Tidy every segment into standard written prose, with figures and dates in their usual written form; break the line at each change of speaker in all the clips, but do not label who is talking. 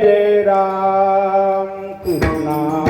जय राम कृष्णा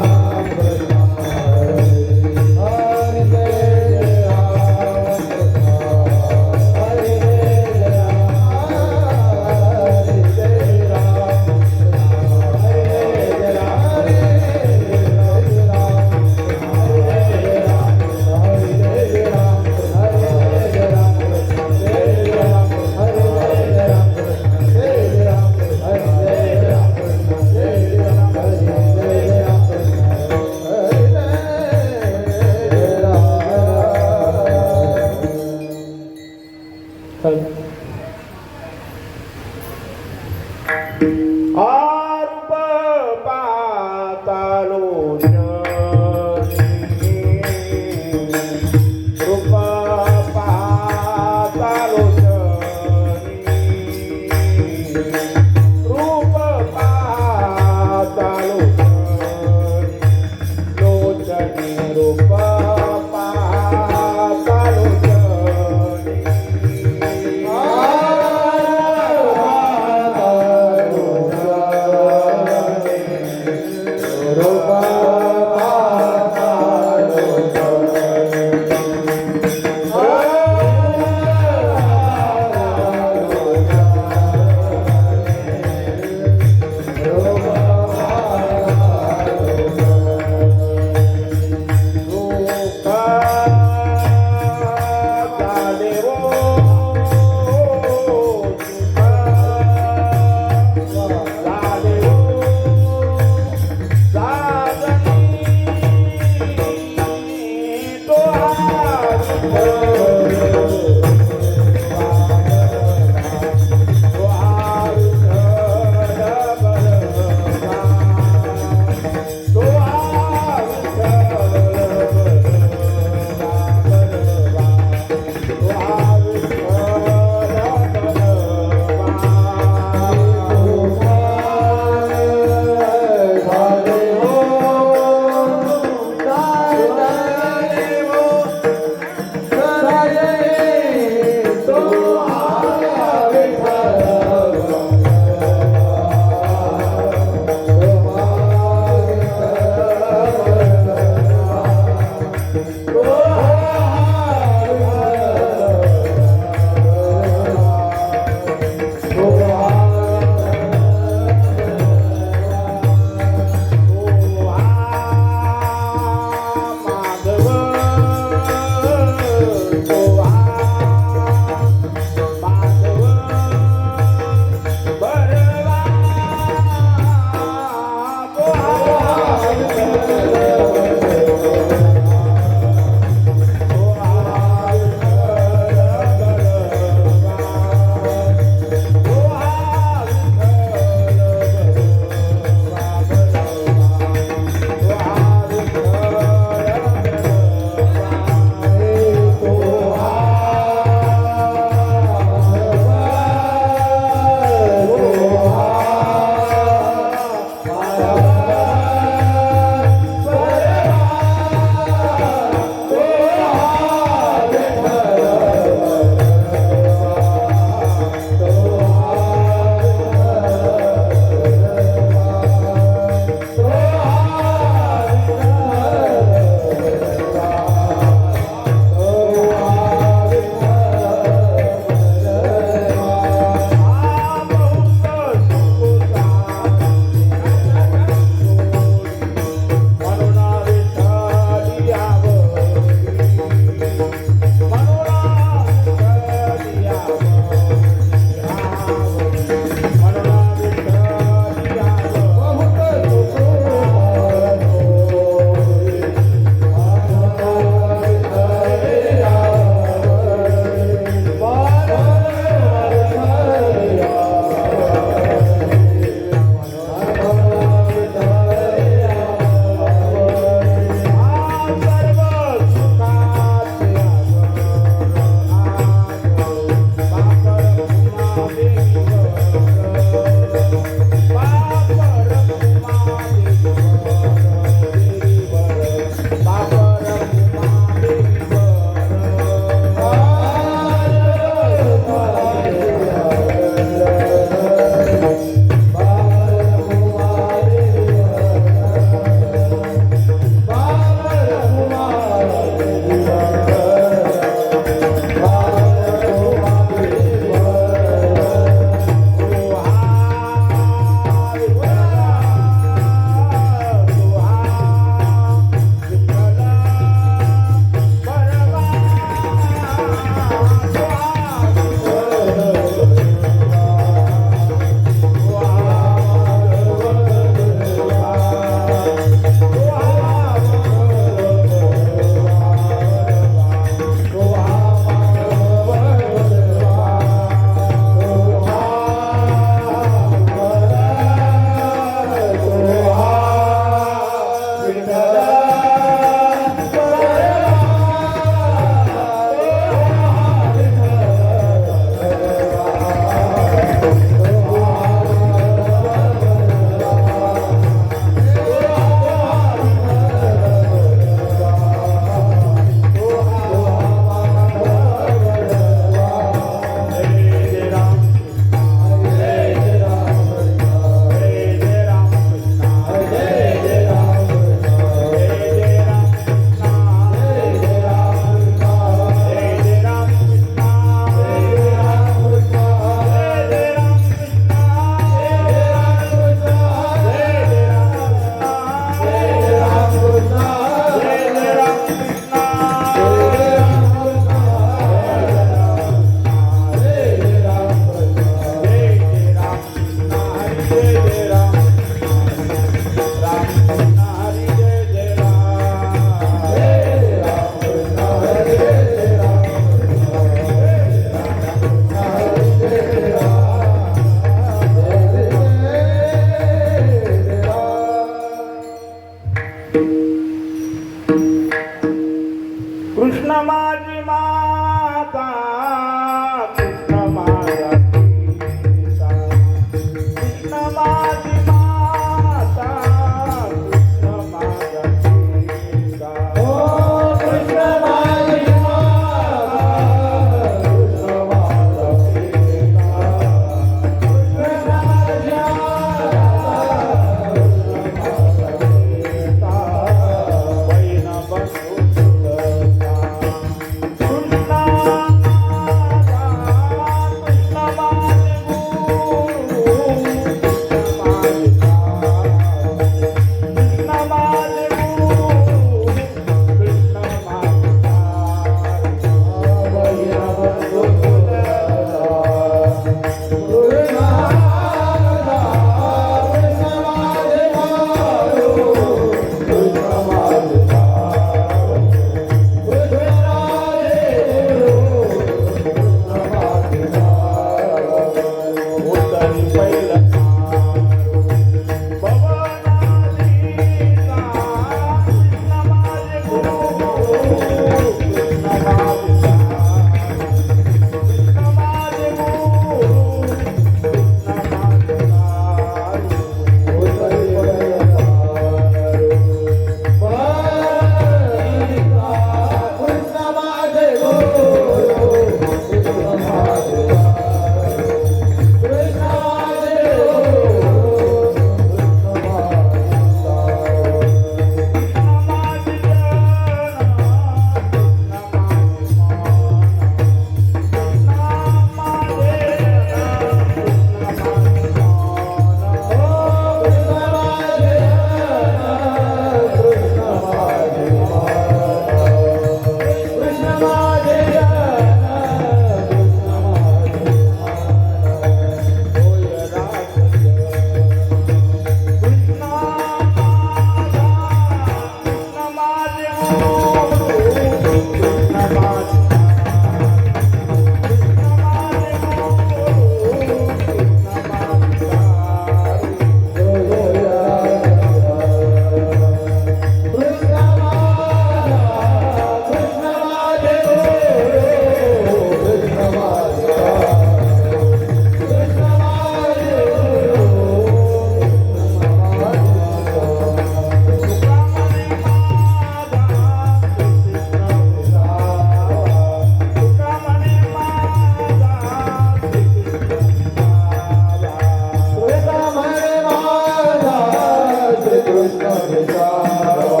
कृष्ण विसावा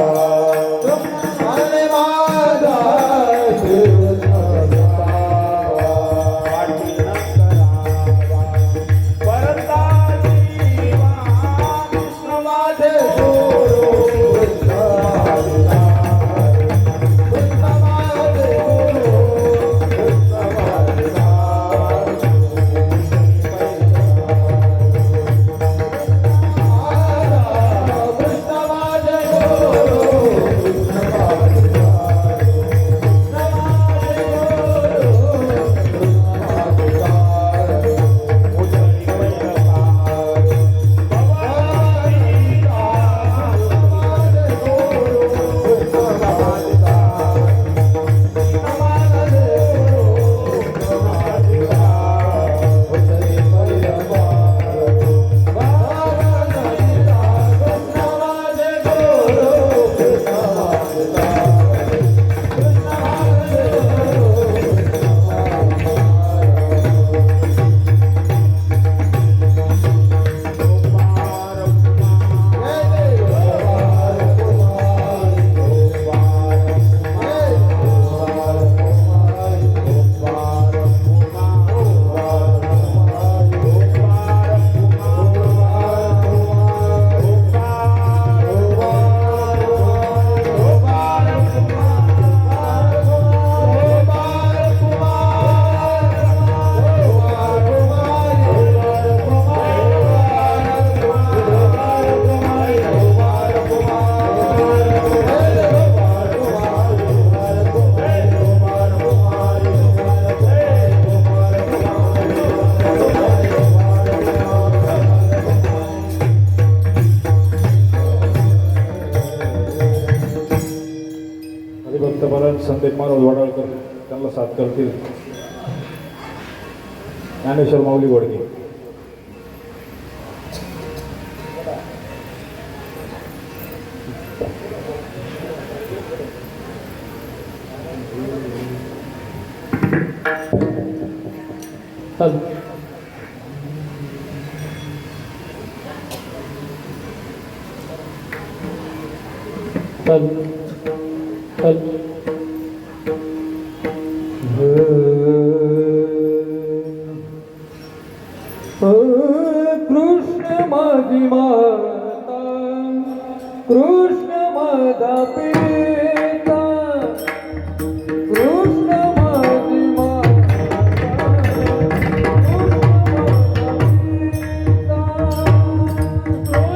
हरे माझा श्रीकृष्ण विसावा पाटील करावा परता जीवा कृष्ण माझे गुरु कृष्ण कृष्ण माझे गुरु कृष्ण माझे
हरिभक्त संदीप मानव वडाळकर त्यांना साथ करतील ज्ञानेश्वर माऊली गोडके.
कृष्ण माझी माता कृष्ण माझा पिता कृष्ण माझी माता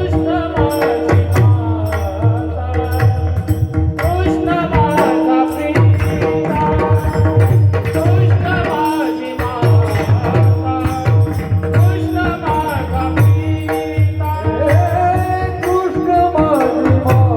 कृष्ण माझा पिता कृष्ण माझा पिता कृष्ण माझी माता कृष्ण माझा पिता कृष्ण माझी माता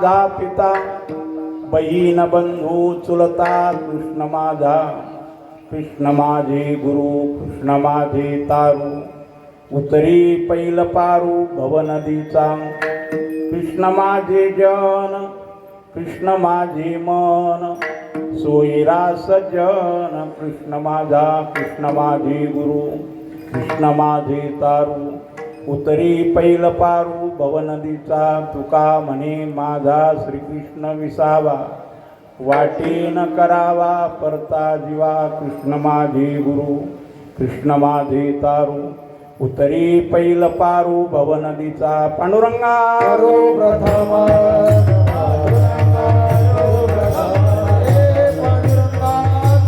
माझा पिता बहीण बंधू चुलता कृष्ण माझा कृष्ण माझे गुरु कृष्ण माझे तारू उतरी पैल पारू भव नदीचा कृष्ण माझे जन कृष्ण माझे मन सोयरा सज्जन कृष्ण माझा कृष्ण माझे गुरु कृष्ण माझे तारू उतरी पैल पारू भव नदीचा तुका म्हणे माझा श्रीकृष्ण विसावा वाटेन करावा परता जीवा कृष्ण माझे गुरु कृष्ण माझे तारू उतरी पैल पारू भव नदीचा पांडुरंगा
करो प्रथम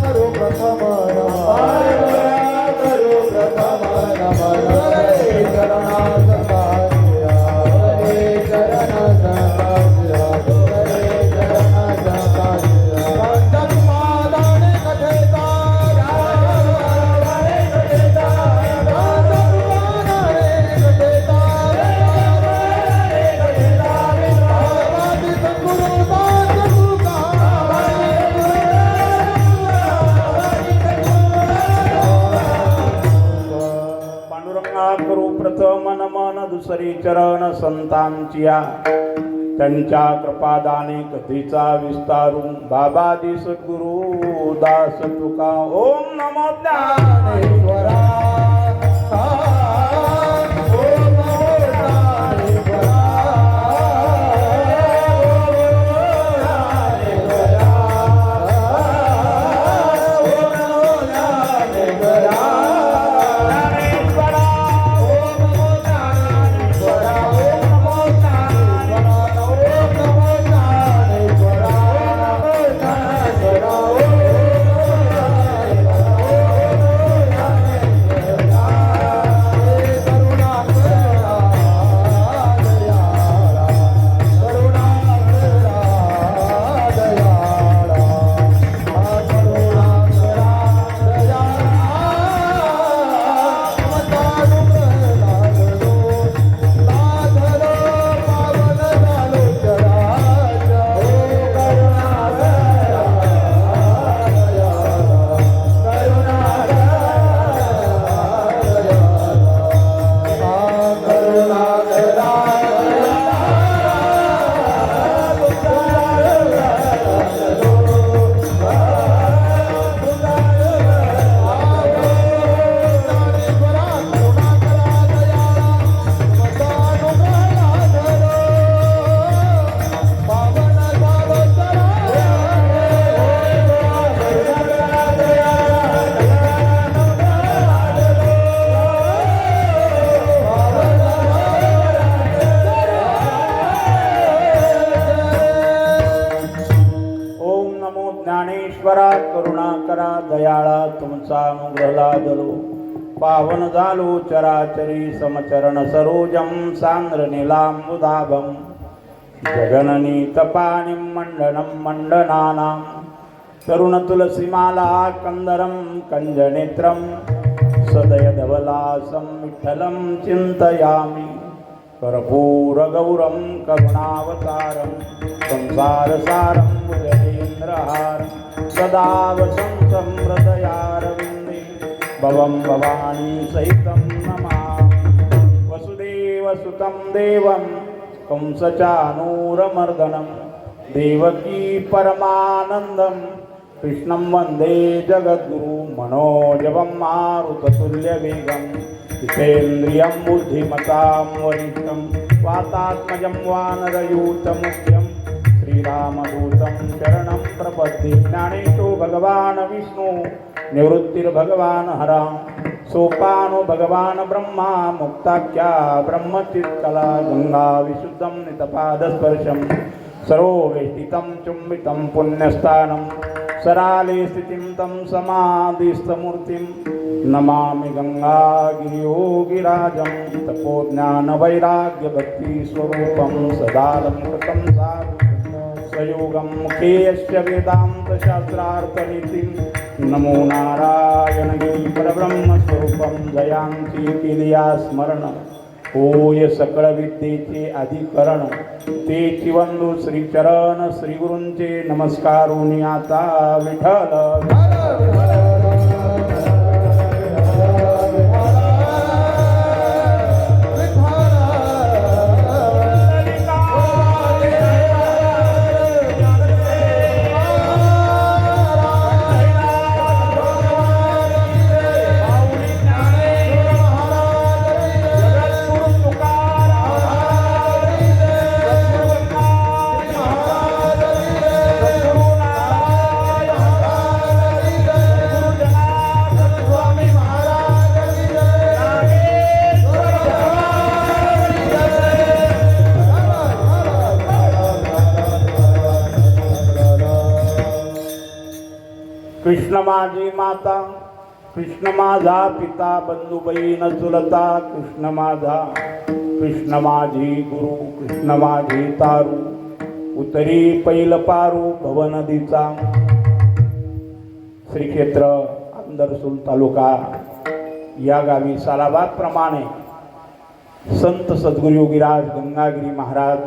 करो प्रथम
पांडुरंगा करू प्रथम नमन दुसरी चरण संतांचिया त्यांच्या कृपादाने कथेचा विस्तारू बाबादी सद्गुरु दास तुका ओम नमो ज्ञानेश्वरा ज्ञानेश्वरा करुणा करा दयाळा तुमचा अनुग्रह लादलो पावन झालो चराचरी समचरण सरोजम सांद्र नीलांबुदाभम जगननी तपानिं मंडनं मंडनानां तरुण तुलसीमाला कंदरं कंजनेत्रं सदय धवलासं विठ्ठलं चिन्तयामि कर्पूरगौरं करुणावतारं संसारसारं भुजगेन्द्रहारं सदा वसन्तं हृदयारविन्दे भवं भवानी सहितं नमामि वसुदेवसुतं देवं कंसचानूरमर्दनं देवकी परमानन्दं कृष्णं वन्दे जगद्गुरु मनोजवं मारुततुल्यवेगं जितेन्द्रियं बुद्धिमतां वरिष्ठं वातात्मजं वानरयूतमुख्यं श्रीरामदूतं शरणं प्रपद्ये ज्ञानेशो भगवान् विष्णु निवृत्तिर्भगवान् हरा सोपानो भगवान् ब्रह्मा मुक्ताख्या ब्रह्मचित्कला गंगा विशुद्धं नितपादस्पर्शं सरोवेष्टितं चुम्बितं पुण्यस्थानं सराले स्थितिं तं समाधिस्थमूर्तिं नमामि गंगागिरियोगिराजं तपोज्ञानवैराग्यभक्तिस्वरूपं सदालंकृतं साधु सयोगं मुखे यस्य वेदान्तशास्त्रार्थनीतिं नमो नारायणगिरि परब्रह्मस्वरूपं जयांती किलिया स्मरण होय सकळ विद्येचे अधिकरण ते चिवंदू श्री चरण श्री गुरूंचे नमस्कारुनी आता विठ्ठल कृष्ण माझी माता कृष्ण माझा पिता बंधू बहीण चुलता कृष्ण माझा कृष्ण माझी गुरु कृष्ण माझी तारू उतरी पैल पारू भवनदीचा श्री क्षेत्र अंदरसूल तालुका या गावी सालाबाद प्रमाणे संत सद्गुरु योगीराज गंगागिरी महाराज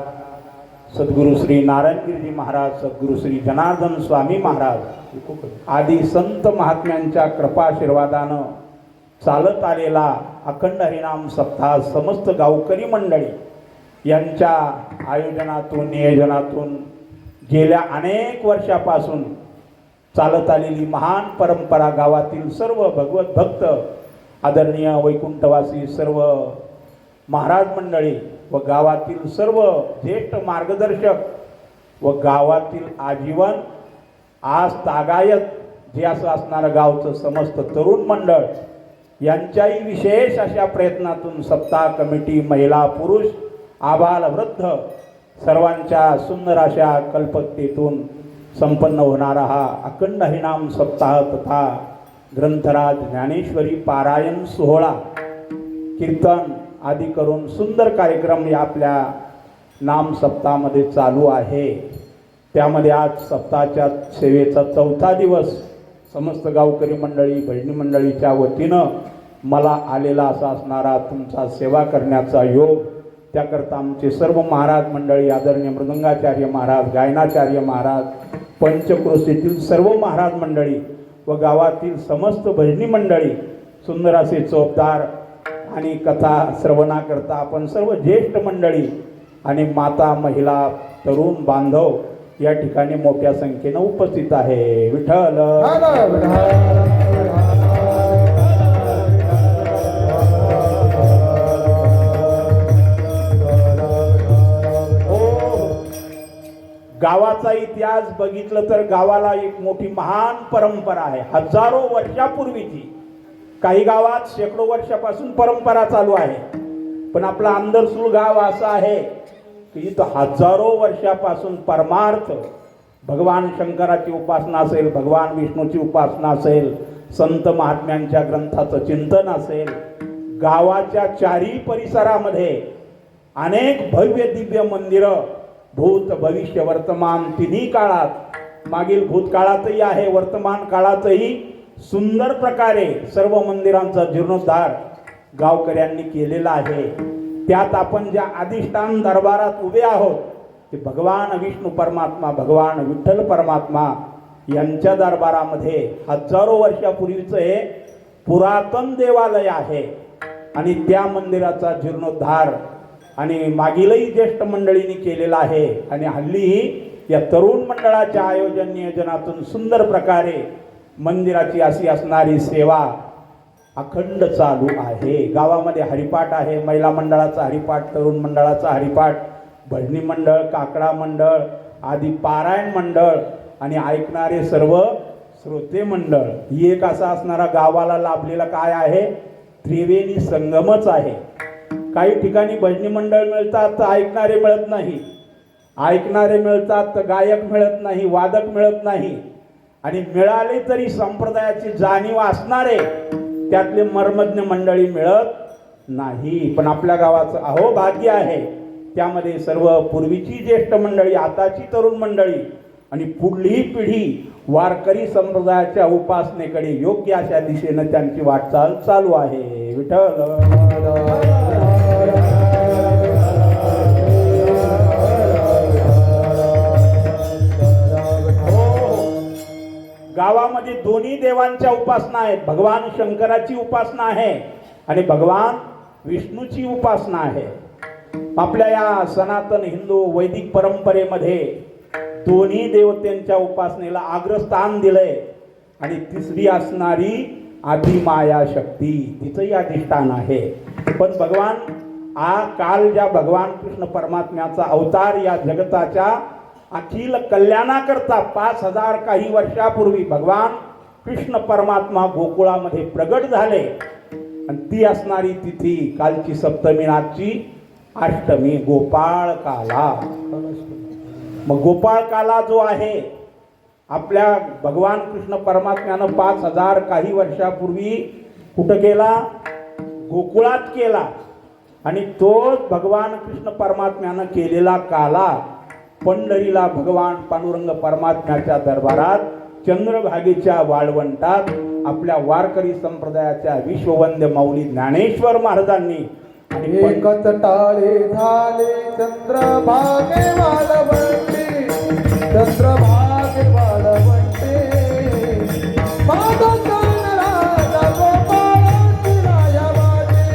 सद्गुरु श्री नारायणगिरीजी महाराज सद्गुरु श्री जनार्दन स्वामी महाराज आदी संत महात्म्यांच्या कृपाशीर्वादानं चालत आलेला अखंड हरिनाम सप्ताह समस्त गावकरी मंडळी यांच्या आयोजनातून नियोजनातून गेल्या अनेक वर्षापासून चालत आलेली महान परंपरा गावातील सर्व भगवत भक्त आदरणीय वैकुंठवासी सर्व महाराज मंडळी व गावातील सर्व ज्येष्ठ मार्गदर्शक व गावातील आजीवन आज तागायत जे असं असणारं गावचं समस्त तरुण मंडळ यांच्याही विशेष अशा प्रयत्नातून सप्ताह कमिटी महिला पुरुष आबाल वृद्ध सर्वांच्या सुंदर अशा कल्पकतेतून संपन्न होणारा हा अखंड हरिनाम सप्ताह तथा ग्रंथराज ज्ञानेश्वरी पारायण सोहळा कीर्तन आदी करून सुंदर कार्यक्रम या आपल्या नाम सप्ताहामध्ये चालू आहे। त्यामध्ये आज सप्ताहाच्या सेवेचा 4था दिवस समस्त गावकरी मंडळी भजनी मंडळीच्या वतीनं मला आलेला असा असणारा तुमचा सेवा करण्याचा योग त्याकरता आमचे सर्व महाराज मंडळी आदरणीय मृदंगाचार्य महाराज गायनाचार्य महाराज पंचक्रोशीतील सर्व महाराज मंडळी व गावातील समस्त भजनी मंडळी सुंदर असे चोपदार आणि कथा श्रवणाकरता आपण सर्व ज्येष्ठ मंडळी आणि माता महिला तरुण बांधव या ठिकाणी मोठ्या संख्येनं उपस्थित आहे। विठ्ठल गावाचा इतिहास बघितलं तर गावाला एक मोठी महान परंपरा आहे। हजारो वर्षापूर्वीची काही गावात शेकडो वर्षापासून परंपरा चालू आहे, पण आपला अंदरसूल गाव असं आहे की इथं हजारो वर्षापासून परमार्थ भगवान शंकराची उपासना असेल, भगवान विष्णूची उपासना असेल, संत महात्म्यांच्या ग्रंथाचं चिंतन असेल। गावाच्या चारही परिसरामध्ये अनेक भव्य दिव्य मंदिरं भूत भविष्य वर्तमान तिन्ही काळात मागील भूतकाळातही आहे वर्तमान काळातही सुंदर प्रकारे सर्व मंदिरांचा जीर्णोद्धार गावकऱ्यांनी केलेला आहे। त्यात आपण ज्या अधिष्ठान दरबारात उभे आहोत ते भगवान विष्णू परमात्मा भगवान विठ्ठल परमात्मा यांच्या दरबारामध्ये हजारो वर्षापूर्वीचं हे पुरातन देवालय आहे आणि त्या मंदिराचा जीर्णोद्धार आणि मागीलही ज्येष्ठ मंडळींनी केलेला आहे आणि हल्लीही या तरुण मंडळाच्या आयोजन नियोजनातून सुंदर प्रकारे मंदिराची अशी असणारी सेवा अखंड चालू आहे। गावामध्ये हरिपाठ आहे, महिला मंडळाचा हरिपाठ, तरुण मंडळाचा हरिपाठ, भजनी मंडळ, काकडा मंडळ आदी पारायण मंडळ आणि ऐकणारे सर्व श्रोते मंडळ ही एक असा असणारा गावाला लाभलेला काय आहे त्रिवेणी संगमच आहे। काही ठिकाणी भजनी मंडळ मिळतात तर ऐकणारे मिळत नाही, ऐकणारे मिळतात तर गायक मिळत नाही, वादक मिळत नाही आणि मिळाले तरी संप्रदायाची जाणीव असणारे त्यातले मर्मज्ञ मंडळी मिळत नाही। पण आपल्या गावाचं अहो भाग्य आहे, त्यामध्ये सर्व पूर्वीची ज्येष्ठ मंडळी, आताची तरुण मंडळी आणि पुढलीही पिढी वारकरी संप्रदायाच्या उपासनेकडे योग्य अशा दिशेनं त्यांची वाटचाल चालू आहे। विठ्ठल गावामध्ये दोन्ही देवांच्या उपासना आहेत. भगवान शंकराची उपासना आहे आणि भगवान विष्णूची उपासना आहे. आपल्या या सनातन हिंदू वैदिक परंपरेमध्ये दोन्ही देवतांच्या उपासनेला अग्रस्थान दिलंय. आणि तिसरी असणारी आदिमाया शक्ती, तिचंही अधिष्ठान आहे. पण भगवान काल ज्या भगवान कृष्ण परमात्म्याचा अवतार या जगताच्या अखिल कल्याणाकरता 5000 काही वर्षापूर्वी भगवान कृष्ण परमात्मा गोकुळामध्ये प्रगट झाले. आणि ती असणारी तिथी कालची सप्तमी, आजची अष्टमी, गोपाळ काला. मग गोपाळ काला जो आहे, आपल्या भगवान कृष्ण परमात्म्यानं 5000 काही वर्षापूर्वी कुठं केला? गोकुळात केला. आणि तोच भगवान कृष्ण परमात्म्यानं केलेला काला पंढरीला भगवान पांडुरंग परमात्म्याच्या दरबारात चंद्रभागेच्या वाळवंटात आपल्या वारकरी संप्रदायाच्या विश्ववंद्य माऊली ज्ञानेश्वर महाराजांनी आणि
एकच टाळे झाले चंद्रभागे वाळवंटे, चंद्रभागे वाळवंटे. माझा राजा गोपाळाची राया वाटे,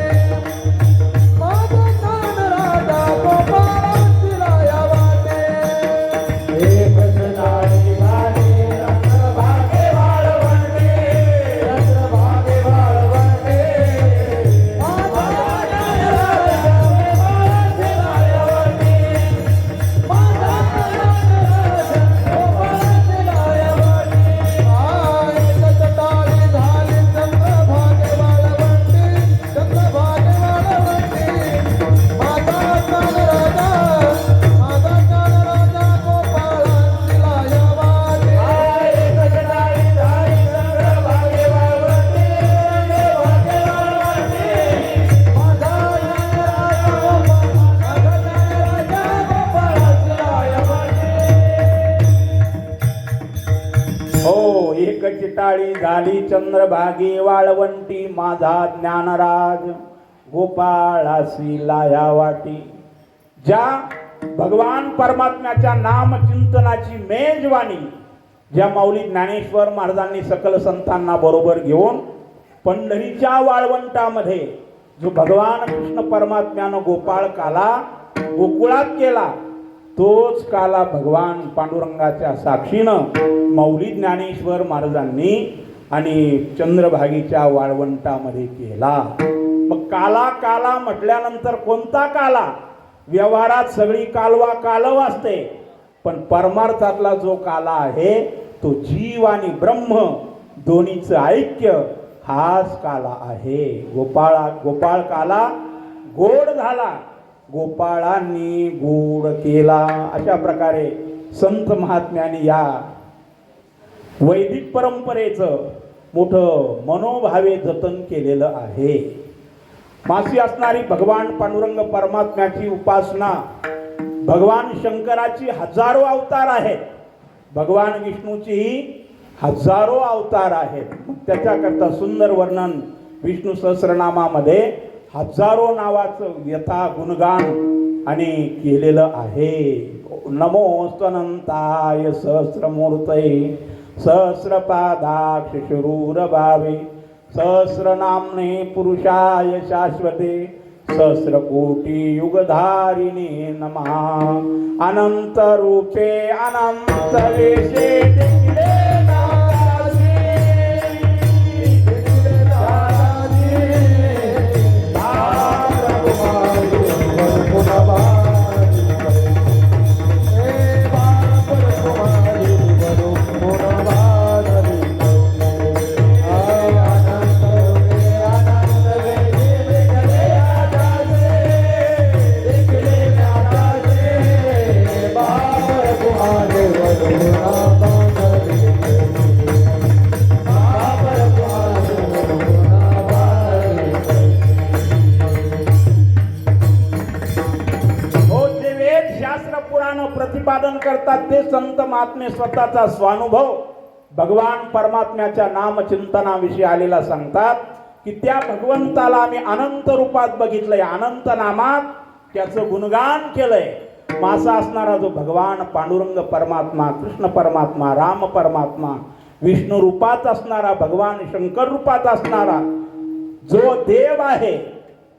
माझा राजा गोपाळाची राया वाटे. एकच टाळे झाले चंद्रभागे वाळवंटे, चंद्रभागे वाळवंटे.
हो, एकच टाळी झाली चंद्रभागे वाळवंटी, माझा ज्ञानराज गोपाळासी लाया वाटी. ज्या भगवान परमात्म्याच्या नामचिंतनाची मेजवानी ज्या माऊली ज्ञानेश्वर महाराजांनी सकल संतांना बरोबर घेऊन पंढरीच्या वाळवंटामध्ये जो भगवान कृष्ण परमात्म्यानं गोपाळ काला गोकुळात केला, तोच काला भगवान पांडुरंगाच्या साक्षीनं माऊली ज्ञानेश्वर महाराजांनी आणि चंद्रभागेच्या वाळवंटामध्ये केला. मग काला काला म्हटल्यानंतर कोणता काला? व्यवहारात सगळी कालवा कालव असते, पण परमार्थातला जो काला आहे तो जीव आणि ब्रह्म दोन्हीचं ऐक्य हाच काला आहे. गोपाळ काला गोड झाला, गोपाळांनी गोड केला. अशा प्रकारे संत महात्म्यांनी या वैदिक परंपरेचं मोठं मनोभावे जतन केलेलं आहे. मासी असणारी भगवान पांडुरंग परमात्म्याची उपासना, भगवान शंकराची हजारो अवतार आहेत, भगवान विष्णूचीही हजारो अवतार आहेत. त्याच्याकरता सुंदर वर्णन विष्णू सहस्रनामामध्ये हजारो नावाचं यथा गुणगान आणि केलेलं आहे. नमोस्तनंताय सहस्रमूर्तये सहस्रपादाक्ष शूरभावे सहस्रनाम्ने पुरुषाय शाश्वते सहस्रकोटी युगधारिणे नमः. अनंत रूपे अनंत वेशे देखिले नादासी, देखिले नादासी. प्रतिपादन करतात ते संत महात्मे स्वतःचा स्वानुभव भगवान परमात्म्याच्या नामचिंतनाविषयी आलेला सांगतात की त्या भगवंताला आम्ही अनंत रूपात बघितलंय, अनंत नामात त्याचं गुणगान केलंय. मासा असणारा जो भगवान पांडुरंग परमात्मा, कृष्ण परमात्मा, राम परमात्मा विष्णू रूपात असणारा, भगवान शंकर रूपात असणारा जो देव आहे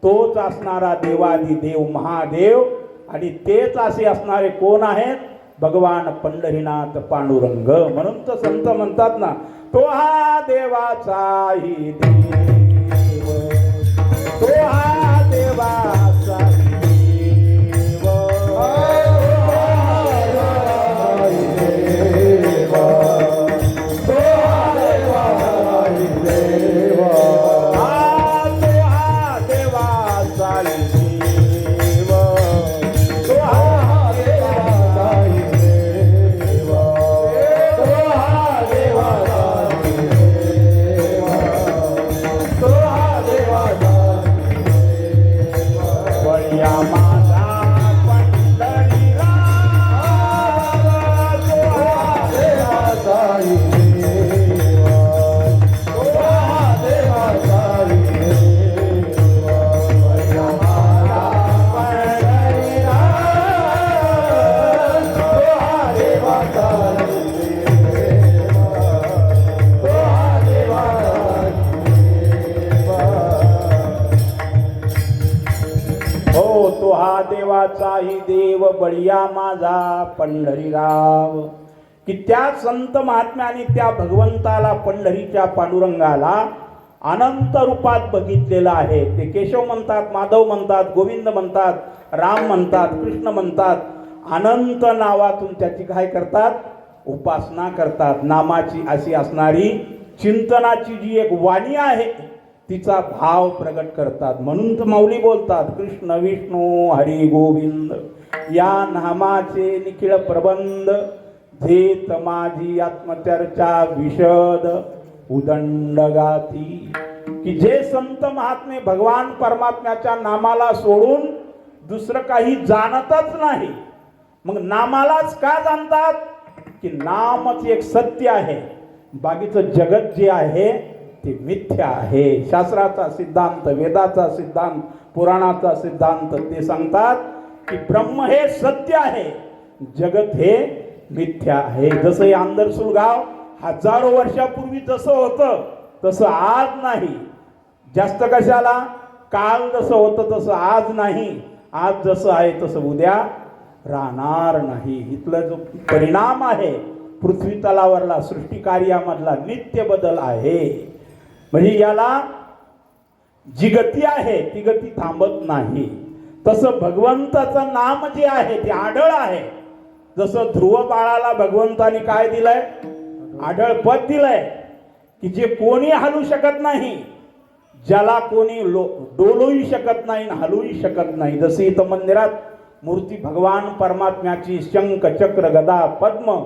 तोच असणारा देवादी देव महादेव, आणि तेच असे असणारे कोण आहेत? भगवान पंढरीनाथ पांडुरंग. म्हणून तर संत म्हणतात ना, तो हा देवाचाही देव, तो हा देवाचाही देव, देवाचाही देव बळिया माझा पंढरीराव. की त्या संत महात्म्याने त्या भगवंताला, पंढरीच्या पांडुरंगाला अनंत रूपात बघितलेलं आहे. ते केशव म्हणतात, माधव म्हणतात, गोविंद म्हणतात, राम म्हणतात, कृष्ण म्हणतात. अनंत नावातून त्याची काय करतात? उपासना करतात. नामाची अशी असणारी चिंतनाची जी एक वाणी आहे तिचा भाव प्रगट करतात. म्हणून तर माऊली बोलतात, कृष्ण विष्णू हरी गोविंद या नामाचे निखिळ प्रबंध, धेत माझी आत्मचर्चा विशद उदंड गाती. की जे संत महात्मे भगवान परमात्म्याच्या नामाला सोडून दुसरं काही जाणतच नाही. मग नामालाच का जाणतात? की नामच एक सत्य आहे, बाकीचं जगत जे आहे ते मिथ्या आहे. शास्त्राचा सिद्धांत, वेदाचा सिद्धांत, पुराणाचा सिद्धांत ते सांगतात की ब्रह्म हे सत्य आहे, जगत हे मिथ्या आहे. जसं हे आंदरसूल गाव हजारो वर्षापूर्वी जसं होतं तसं आज नाही. जास्त कशाला? काल जसं होतं तसं आज नाही. आज जसं आहे तसं उद्या राहणार नाही. इथला जो परिणाम आहे पृथ्वी तलावरला, सृष्टी कार्यामधला नित्य बदल आहे. म्हणजे याला जी गती आहे ती गती थांबत नाही. तसं भगवंताचं नाम जे आहे ते आढळ आहे. जसं ध्रुव बाळाला भगवंताने काय दिलंय? आढळ पद दिलंय की जे कोणी हलू शकत नाही, ज्याला कोणी डोलूही शकत नाही, हलूही शकत नाही. जशी इथं मंदिरात मूर्ती भगवान परमात्म्याची शंख चक्र गदा पद्म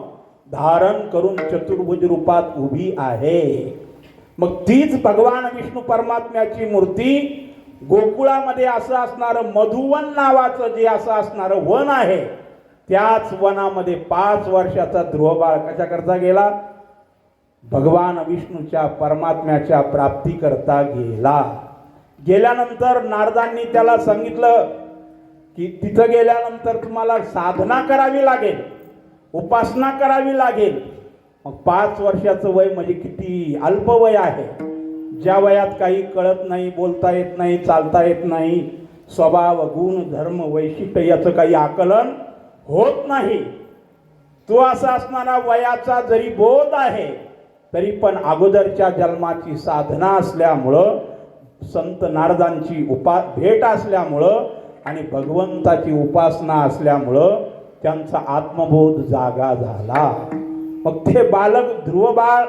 धारण करून चतुर्भुज रूपात उभी आहे. मग तीच भगवान विष्णू परमात्म्याची मूर्ती गोकुळामध्ये असं असणारं मधुवन नावाचं जे असं असणारं वन आहे, त्याच वनामध्ये 5 वर्षाचा ध्रुव बाळ कशाकरता गेला? भगवान विष्णूच्या परमात्म्याच्या प्राप्ती करता गेला. गेल्यानंतर नारदांनी त्याला सांगितलं की तिथं गेल्यानंतर तुम्हाला साधना करावी लागेल, उपासना करावी लागेल. मग 5 वर्षाचं वय म्हणजे किती अल्प वय आहे. ज्या वयात काही कळत नाही, बोलता येत नाही, चालता येत नाही, स्वभाव गुण धर्म वैशिष्ट्य याचं काही आकलन होत नाही, तो असा असणारा वयाचा जरी बोध आहे तरी पण अगोदरच्या जन्माची साधना असल्यामुळं, संत नारदांची भेट असल्यामुळं आणि भगवंताची उपासना असल्यामुळं त्यांचा आत्मबोध जागा झाला. मग ते बालक ध्रुव बाळ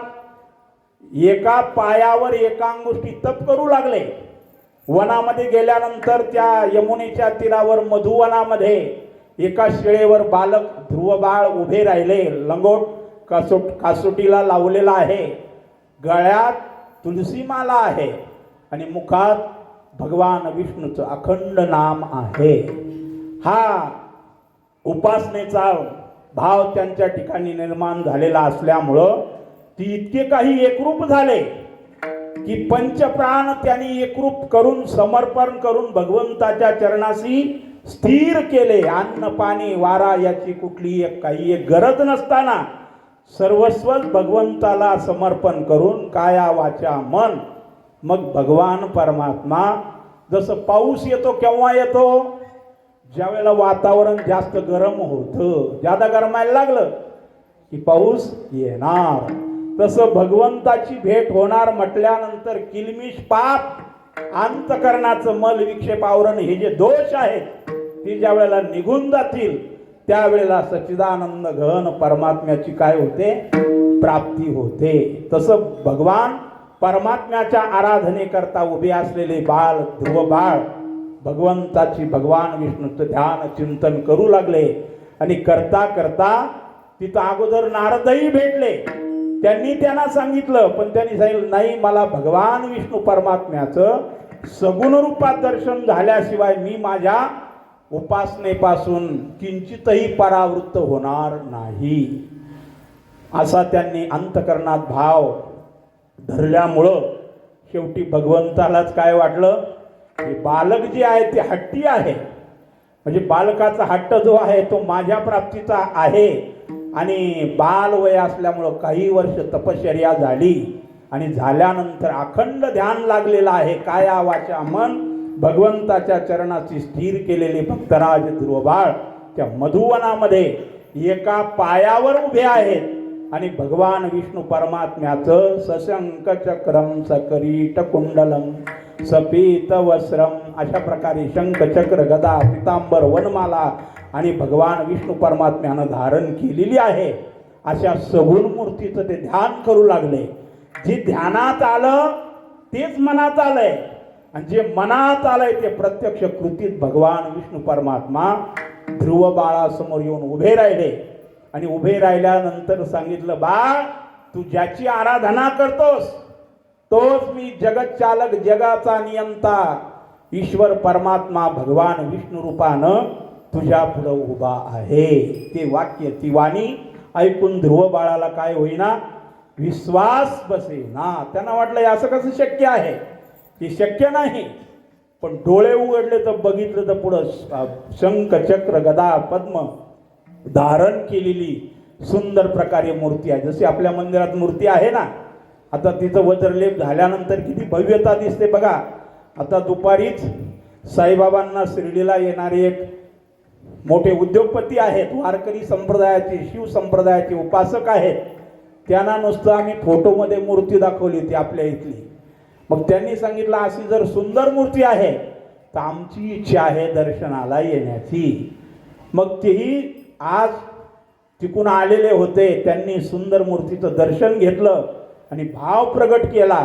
एका पायावर एकांगुष्ठी तप करू लागले. वनामध्ये गेल्यानंतर त्या यमुनेच्या तीरावर मधुवनामध्ये एका शिळेवर बालक ध्रुव बाळ उभे राहिले. लंगोट कासोटीला लावलेला आहे, गळ्यात तुळशीमाला आहे आणि मुखात भगवान विष्णूचं अखंड नाम आहे. हा उपासनेचा भाव त्यांच्या ठिकाणी निर्माण झालेला असल्यामुळं ती इतके काही एकरूप झाले की पंचप्राण त्यांनी एकरूप करून समर्पण करून भगवंताच्या चरणाशी स्थिर केले. अन्न पाणी वारा याची कुठली काही एक गरज नसताना सर्वस्वच भगवंताला समर्पण करून काया वाचा मन, मग भगवान परमात्मा, जसं पाऊस येतो केव्हा येतो, ज्या वेळेला वातावरण जास्त गरम होतं, जादा गरमायला लागलं की पाऊस येणार. तसं भगवंताची भेट होणार म्हटल्यानंतर किलमिश पाप, अंतकरणाचं मल विक्षेप आवरण हे जे दोष आहेत ते ज्या वेळेला निघून जातील त्यावेळेला सच्चिदानंद घन परमात्म्याची काय होते, प्राप्ती होते. तसं भगवान परमात्म्याच्या आराधनेकरता उभे असलेले बाळ, ध्रुव बाळ, भगवंताची, भगवान विष्णूचं ध्यान चिंतन करू लागले. आणि करता करता तिथं अगोदर नारदही भेटले. त्यांनी त्यांना सांगितलं, पण त्यांनी सांगितलं नाही, मला भगवान विष्णू परमात्म्याचं सगुण रूपात दर्शन झाल्याशिवाय मी माझ्या उपासनेपासून किंचितही परावृत्त होणार नाही. असा त्यांनी अंतकरणात भाव धरल्यामुळं शेवटी भगवंतालाच काय वाटलं, हे बालक जे आहे ते हट्टी आहे. म्हणजे बालकाचा हट्ट जो आहे तो माझ्या प्राप्तीचा आहे. आणि बाल वय असल्यामुळं काही वर्ष तपश्चर्या झाली आणि झाल्यानंतर अखंड ध्यान लागलेलं आहे. काया वाचा मन भगवंताच्या चरणाची स्थिर केलेले भक्तराज ध्रुवबाळ त्या मधुवनामध्ये एका पायावर उभे आहेत आणि भगवान विष्णू परमात्म्याचं सशंक चक्रम सकरीट कुंडलम सपीत वस्त्रम अशा प्रकारे शंख चक्र गदा पितांबर वनमाला आणि भगवान विष्णू परमात्म्यानं धारण केलेली आहे. अशा सगुण मूर्तीचं ते ध्यान करू लागले. जे ध्यानात आलं तेच मनात आलंय आणि जे मनात आलंय ते प्रत्यक्ष कृतीत भगवान विष्णू परमात्मा ध्रुव बाळासमोर येऊन उभे राहिले. आणि उभे राहिल्यानंतर सांगितलं, बाळ, तू ज्याची आराधना करतोस तोच मी जगत चालक, जगाचा नियंता ईश्वर परमात्मा भगवान विष्णू रूपानं तुझ्या पुढे उभा आहे. ते वाक्य, ती वाणी ऐकून ध्रुव बाळाला काय होईना, विश्वास बसेना. त्यांना वाटलं असं कसं शक्य आहे, हे शक्य नाही. पण डोळे उघडले तर बघितलं तर पुढं शंख चक्र गदा पद्म धारण केलेली सुंदर प्रकारे मूर्ती आहे. जशी आपल्या मंदिरात मूर्ती आहे ना, आता तिचं वज्रलेप झाल्यानंतर किती भव्यता दिसते बघा. आता दुपारीच साईबाबांना शिर्डीला येणारे एक मोठे उद्योगपती आहेत, वारकरी संप्रदायाचे, शिव संप्रदायाचे उपासक आहेत. त्यांना नुसतं आम्ही फोटोमध्ये मूर्ती दाखवली होती आपल्या इथली. मग त्यांनी सांगितलं, अशी जर सुंदर मूर्ती आहे तर आमची इच्छा आहे दर्शनाला येण्याची. मग तेही आज तिकून आलेले होते. त्यांनी सुंदर मूर्तीचं दर्शन घेतलं आणि भाव प्रगट केला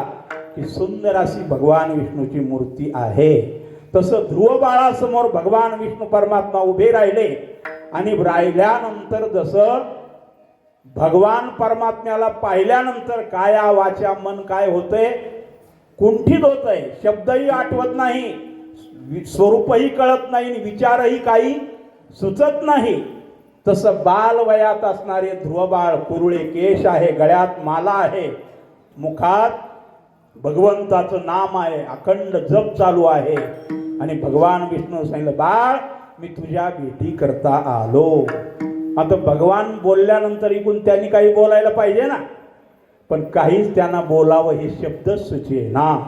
की सुंदर अशी भगवान विष्णूची मूर्ती आहे. तसं ध्रुव बाळासमोर भगवान विष्णू परमात्मा उभे राहिले. आणि राहिल्यानंतर जसं भगवान परमात्म्याला पाहिल्यानंतर काया वाचा मन काय होतंय, कुंठित होतंय. शब्दही आठवत नाही, स्वरूपही कळत नाही, विचारही काही सुचत नाही. तसं बाल वयात असणारे ध्रुव बाळ, कुरुळे केश आहे, गळ्यात माला आहे, मुखात भगवंताचं नाम आहे, अखंड जप चालू आहे. आणि भगवान विष्णू सांगितलं, बाळ, मी तुझ्या भेटी करता आलो. आता भगवान बोलल्यानंतर इकडून त्यांनी काही बोलायला पाहिजे ना, पण काहीच त्यांना बोलावं हे शब्द सुचेना.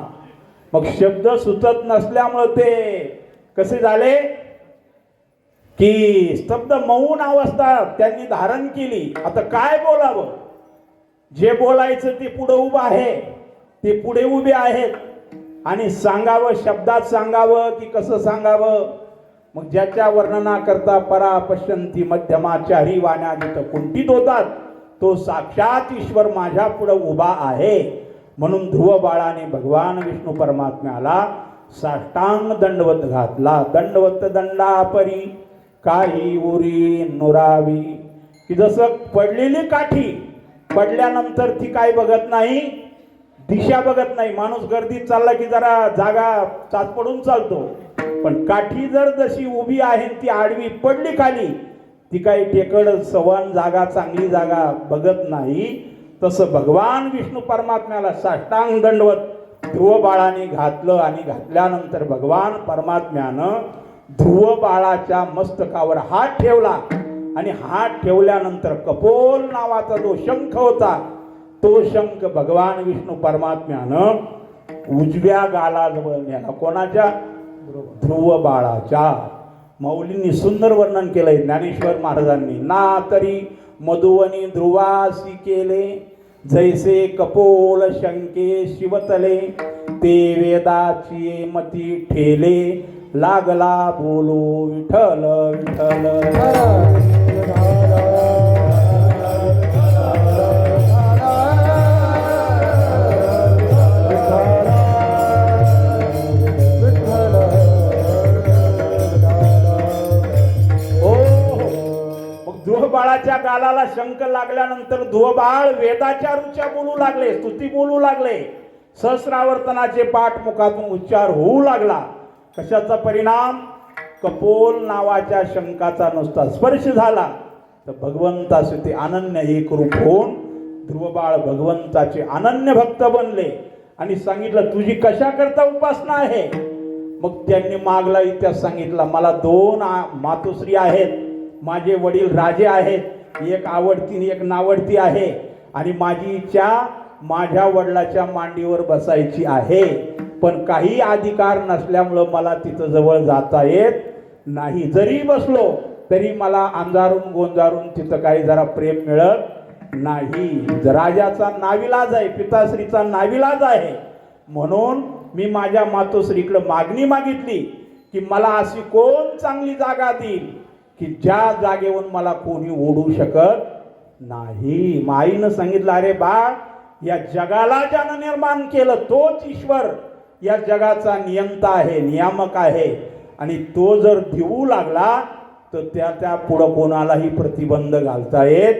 मग शब्द सुचत नसल्यामुळे ते कसे झाले की स्तब्ध मौन अवस्था त्यांनी धारण केली. आता काय बोलावं, जे बोलायचं ते पुढे उभं आहे, ते पुढे उभे आहेत. आणि सांगावं, शब्दात सांगावं की कसं सांगावं. मग ज्याच्या वर्णना करता परा पश्यंती मध्यमाचारी वाण्या जिथं कुंठित होतात तो साक्षात ईश्वर माझ्या पुढे उभा आहे. म्हणून ध्रुव बाळाने भगवान विष्णू परमात्म्याला साष्टांग दंडवत घातला. दंडवत दंडापरी काही उरी नुरावी, की जसं पडलेली काठी पडल्यानंतर ती काय बघत नाही, दिशा बघत नाही. माणूस गर्दीत चालला की जरा जागा चाच पडून चालतो, पण काठी जर जशी उभी आहे ती आडवी पडली खाली, ती काही टेकड सवन जागा, चांगली जागा बघत नाही. तसं भगवान विष्णू परमात्म्याला साष्टांग दंडवत ध्रुव बाळाने घातलं. आणि घातल्यानंतर भगवान परमात्म्यानं ध्रुव बाळाच्या मस्तकावर हात ठेवला आणि हात ठेवल्यानंतर कपोल नावाचा जो शंख होता तो शंख भगवान विष्णू परमात्म्यानं उजव्या गालाजवळ नेला. कोणाच्या? ध्रुव बाळाच्या. माऊलींनी सुंदर वर्णन केलंय ज्ञानेश्वर महाराजांनी. ना तरी मधुवनी ध्रुवासी केले, जैसे कपोल शंके शिवतले, ते वेदाची मती ठेले, लागला बोलो विठ्ठल विठ्ठल. ध्रुवबाळाच्या गालाला शंख लागल्यानंतर ध्रुवबाळ वेदाच्या रुच्या बोलू लागले, स्तुती बोलू लागले, सहस्रावर्तनाचे पाठ मुखातून उच्चार होऊ लागला. कशाचा परिणाम? कपोल नावाच्या शंखाचा नुसता स्पर्श झाला तर भगवंताचे ते अनन्य एक रूप होऊन ध्रुवबाळ भगवंताचे अनन्य भक्त बनले. आणि सांगितलं तुझी कशा करता उपासना आहे? मग त्यांनी मागला इतिहास सांगितला. मला 2 मातोश्री आहेत, माझे वडील राजे आहेत, एक आवडती एक नावडती आहे, आणि माझी इच्छा माझ्या वडिलाच्या मांडीवर बसायची आहे, पण काही अधिकार नसल्यामुळं मला तिथं जवळ जाता येत नाही. जरी बसलो तरी मला अंधारून गोंजारून तिथं काही जरा प्रेम मिळत नाही. राजाचा नाविलाज आहे, पिताश्रीचा नाविलाज आहे. म्हणून मी माझ्या मातोश्रीकडे मागणी मागितली की मला अशी कोण चांगली जागा देईल की ज्या जागेवर मला कोणी ओढू शकत नाही. माईनं सांगितलं अरे बाळ, या जगाला ज्यानं निर्माण केलं तोच ईश्वर या जगाचा नियंता आहे, नियामक आहे, आणि तो जर भिवू लागला तर त्या पुढं कोणालाही प्रतिबंध घालता येत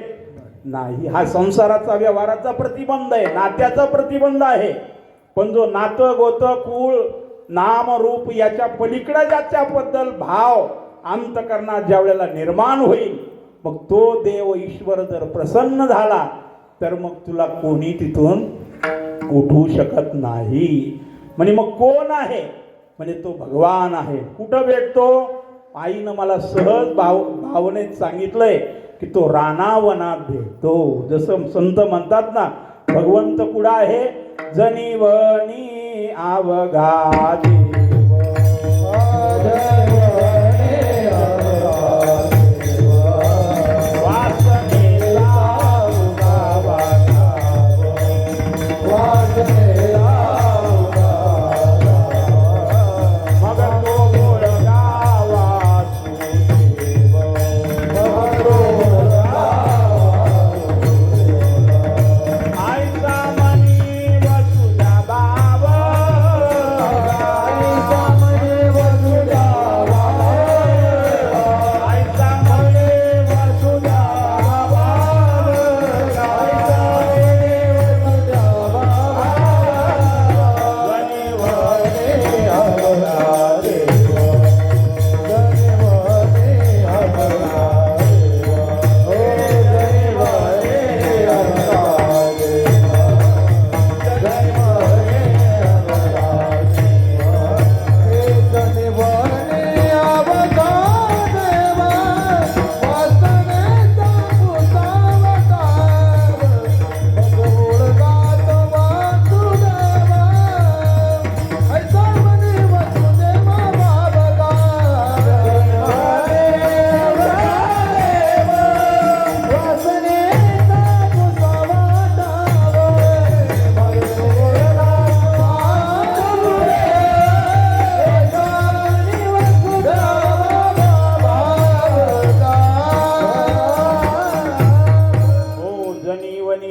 नाही. हा संसाराचा व्यवहाराचा प्रतिबंध आहे, नात्याचा प्रतिबंध आहे. पण जो नातं गोतं कुळ नाम रूप याच्या पलीकडे ज्याच्याबद्दल भाव अंतकरणात ज्या वेळेला निर्माण होईल, मग तो देव ईश्वर जर प्रसन्न झाला तर मग तुला कोणी तिथून उठवू शकत नाही. म्हणजे मग कोण आहे? म्हणजे तो भगवान आहे. कुठं भेटतो? आईनं मला सहज भावनेत सांगितलंय की तो रानावनात भेटतो. जसं संत म्हणतात ना, भगवंत कुठं आहे? जनिवनी अवघा देव.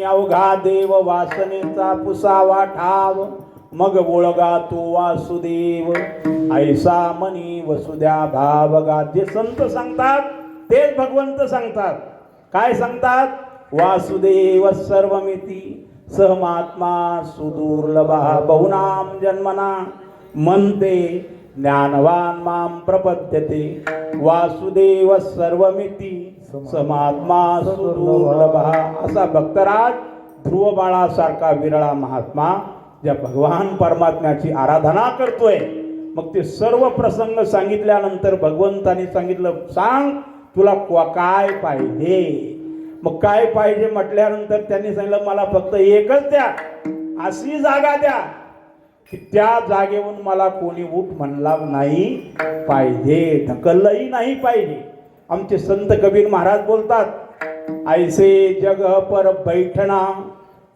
अवघा देव वासनेचा पुसावा ठाव, मग बोळगा तो वासुदेव, ऐसा मनी वसुद्या भावगा. जे संत सांगतात तेच भगवंत सांगतात. काय सांगतात? वासुदेव सर्वमिती सहमात्मा सुदुर्लभा बहुनाम जन्मना म्हणते ज्ञानवान माम प्रपद्यते. वासुदेव सर्वमिती समात्मा सुदुर्लभा. असा भक्तराज ध्रुव बाळासारखा विरळा महात्मा ज्या भगवान परमात्म्याची आराधना करतोय. मग ते सर्व प्रसंग सांगितल्यानंतर भगवंताने सांगितलं, सांग तुला काय पाहिजे? मग काय पाहिजे म्हटल्यानंतर त्यांनी सांगितलं मला फक्त एकच द्या, अशी जागा द्या की त्या जागेवरून मला कोणी उठ म्हणला नाही पाहिजे, ढकललंही नाही पाहिजे. आमचे संत कबीर महाराज बोलतात, ऐसे जगह पर बैठना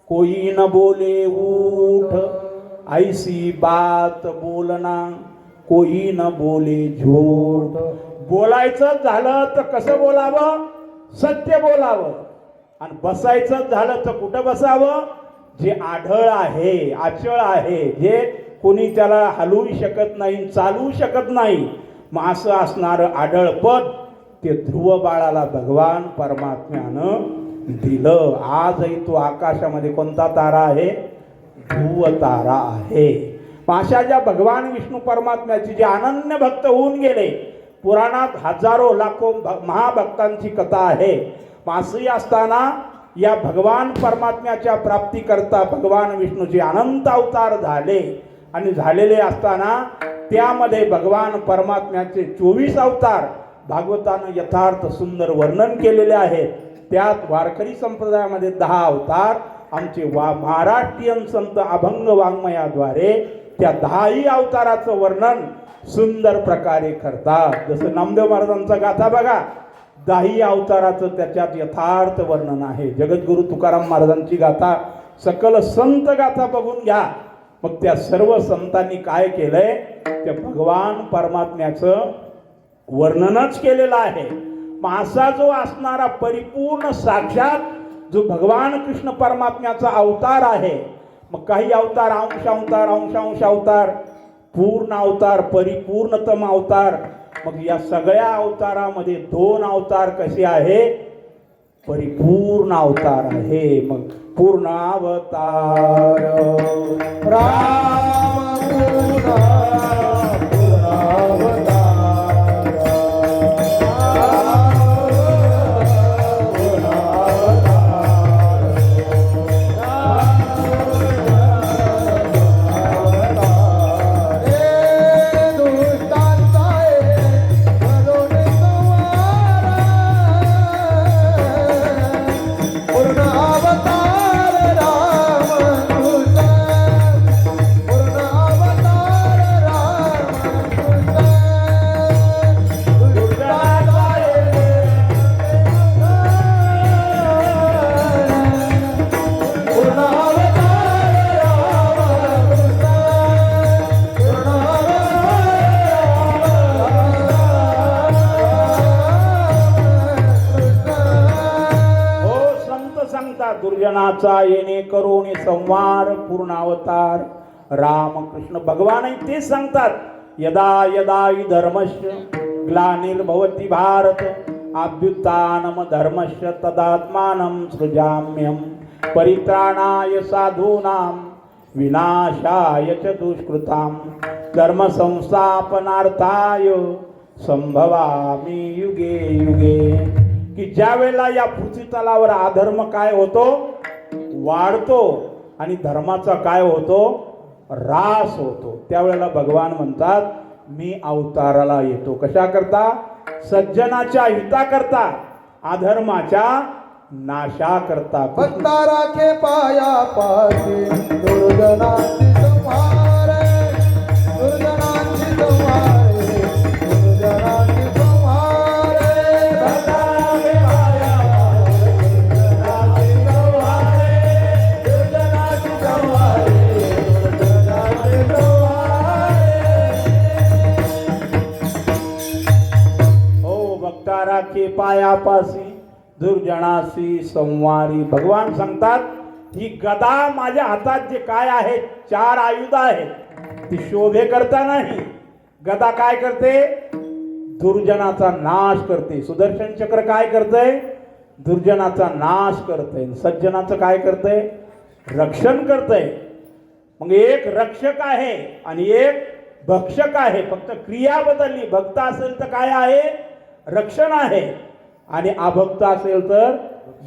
कोई न बोले उठ, ऐसी बात बोलना कोई न बोले झूठ. बोलायचं झालं तर कसं बोलावं? सत्य बोलावं. आणि बसायचं झालं तर कुठं बसावं? जे आढळ आहे, अचळ आहे, जे कोणी त्याला हलवू शकत नाही, चालवू शकत नाही, मग असं असणारं आढळ पद ते ध्रुव बाळाला भगवान परमात्म्यानं दिलं. आजही तो आकाशामध्ये कोणता तारा आहे? ध्रुव तारा आहे. अशा ज्या भगवान विष्णू परमात्म्याचे जे अनन्य भक्त होऊन गेले, पुराणात हजारो लाखो महाभक्तांची कथा आहे. असंही असताना या भगवान परमात्म्याच्या प्राप्तीकरता भगवान विष्णूचे अनंत अवतार झाले आणि झालेले असताना त्यामध्ये भगवान परमात्म्याचे 24 अवतार भागवतानं यथार्थ सुंदर वर्णन केलेले आहेत. त्यात वारकरी संप्रदायामध्ये 10 अवतार आमचे महाराष्ट्रीयन संत अभंग वाङ्मयाद्वारे त्या 10ही अवताराचं वर्णन सुंदर प्रकारे करतात. जसं नामदेव महाराजांचा गाथा बघा, 10ही अवताराचं त्याच्यात यथार्थ वर्णन आहे. जगद्गुरु तुकाराम महाराजांची गाथा, सकल संत गाथा बघून घ्या. मग त्या सर्व संतांनी काय केलंय? त्या भगवान परमात्म्याचं वर्णनच केलेलं आहे. मग असा जो असणारा परिपूर्ण साक्षात जो भगवान कृष्ण परमात्म्याचा अवतार आहे, मग काही अवतार अंश अवतार, अंशांश अवतार, पूर्ण अवतार, परिपूर्णतम अवतार. मग या सगळ्या अवतारामध्ये 2 अवतार कसे आहे? परिपूर्ण अवतार आहे. मग पूर्ण अवतार
राम
दुर्जनाचा येणे करून संवार पूर्ण अवतार रामकृष्ण भगवान ते सांगतात. यदा यदा हि धर्मस्य ग्लानिर्भवति भारत अभ्युत्थानम धर्मस्य तदात्मानं सृजाम्यहं परित्राणाय साधूनां विनाशाय च दुष्कृतां धर्म संस्थापनार्थाय संभवामि युगे युगे. की ज्या वेळेला या पृथ्वी तलावर अधर्म काय होतो? वाढतो आणि धर्माचा काय होतो? ऱ्हास होतो. त्यावेळेला भगवान म्हणतात मी अवताराला येतो. कशा करता? सज्जनाच्या हिता करता, अधर्माच्या नाशा करता.
भक्ता राखे पाया पाशी दुर्जनांची संहारे, दुर्जनांची संहारे, दुर्जनांची संहारे. भक्ता राखे पाया पाशी दुर्जनांची संहारे, दुर्जनांची संहारे, दुर्जनांची संहारे.
हो भक्ता राखे पायापासी दुर्जनासी संवारी. भगवान सांगतात ही गदा माझ्या हातात जे काय आहे 4 आयुध आहेत ती शोभे करता नाही. गदा काय करते? दुर्जनाचा नाश करते. सुदर्शन चक्र काय करते? दुर्जनाचा नाश करते. सज्जनाचं काय करते? रक्षण करते. मग एक रक्षक आहे आणि एक भक्षक आहे. फक्त क्रिया बदलली. भक्त असेल तर काय आहे? रक्षण आहे आणि अभक्त असेल तर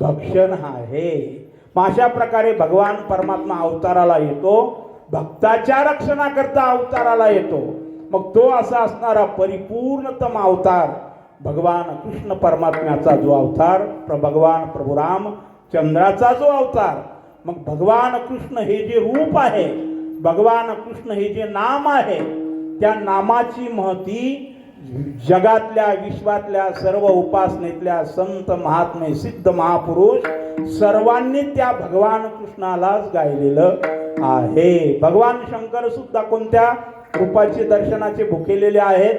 भक्षण आहे. अशा प्रकारे भगवान परमात्मा अवताराला येतो, भक्ताच्या रक्षणाकरता अवताराला येतो. मग तो असा असणारा परिपूर्णतम अवतार भगवान कृष्ण परमात्म्याचा जो अवतार, भगवान प्रभू राम चंद्राचा जो अवतार, मग भगवान कृष्ण हे जे रूप आहे, भगवान कृष्ण हे जे नाम आहे, त्या नामाची महती जगातल्या विश्वातल्या सर्व उपासनेतल्या संत महात्मे सिद्ध महापुरुष सर्वांनी त्या भगवान कृष्णालाच गायलेलं आहे. भगवान शंकर सुद्धा कोणत्या रूपाचे दर्शनाचे भुकेलेले आहेत?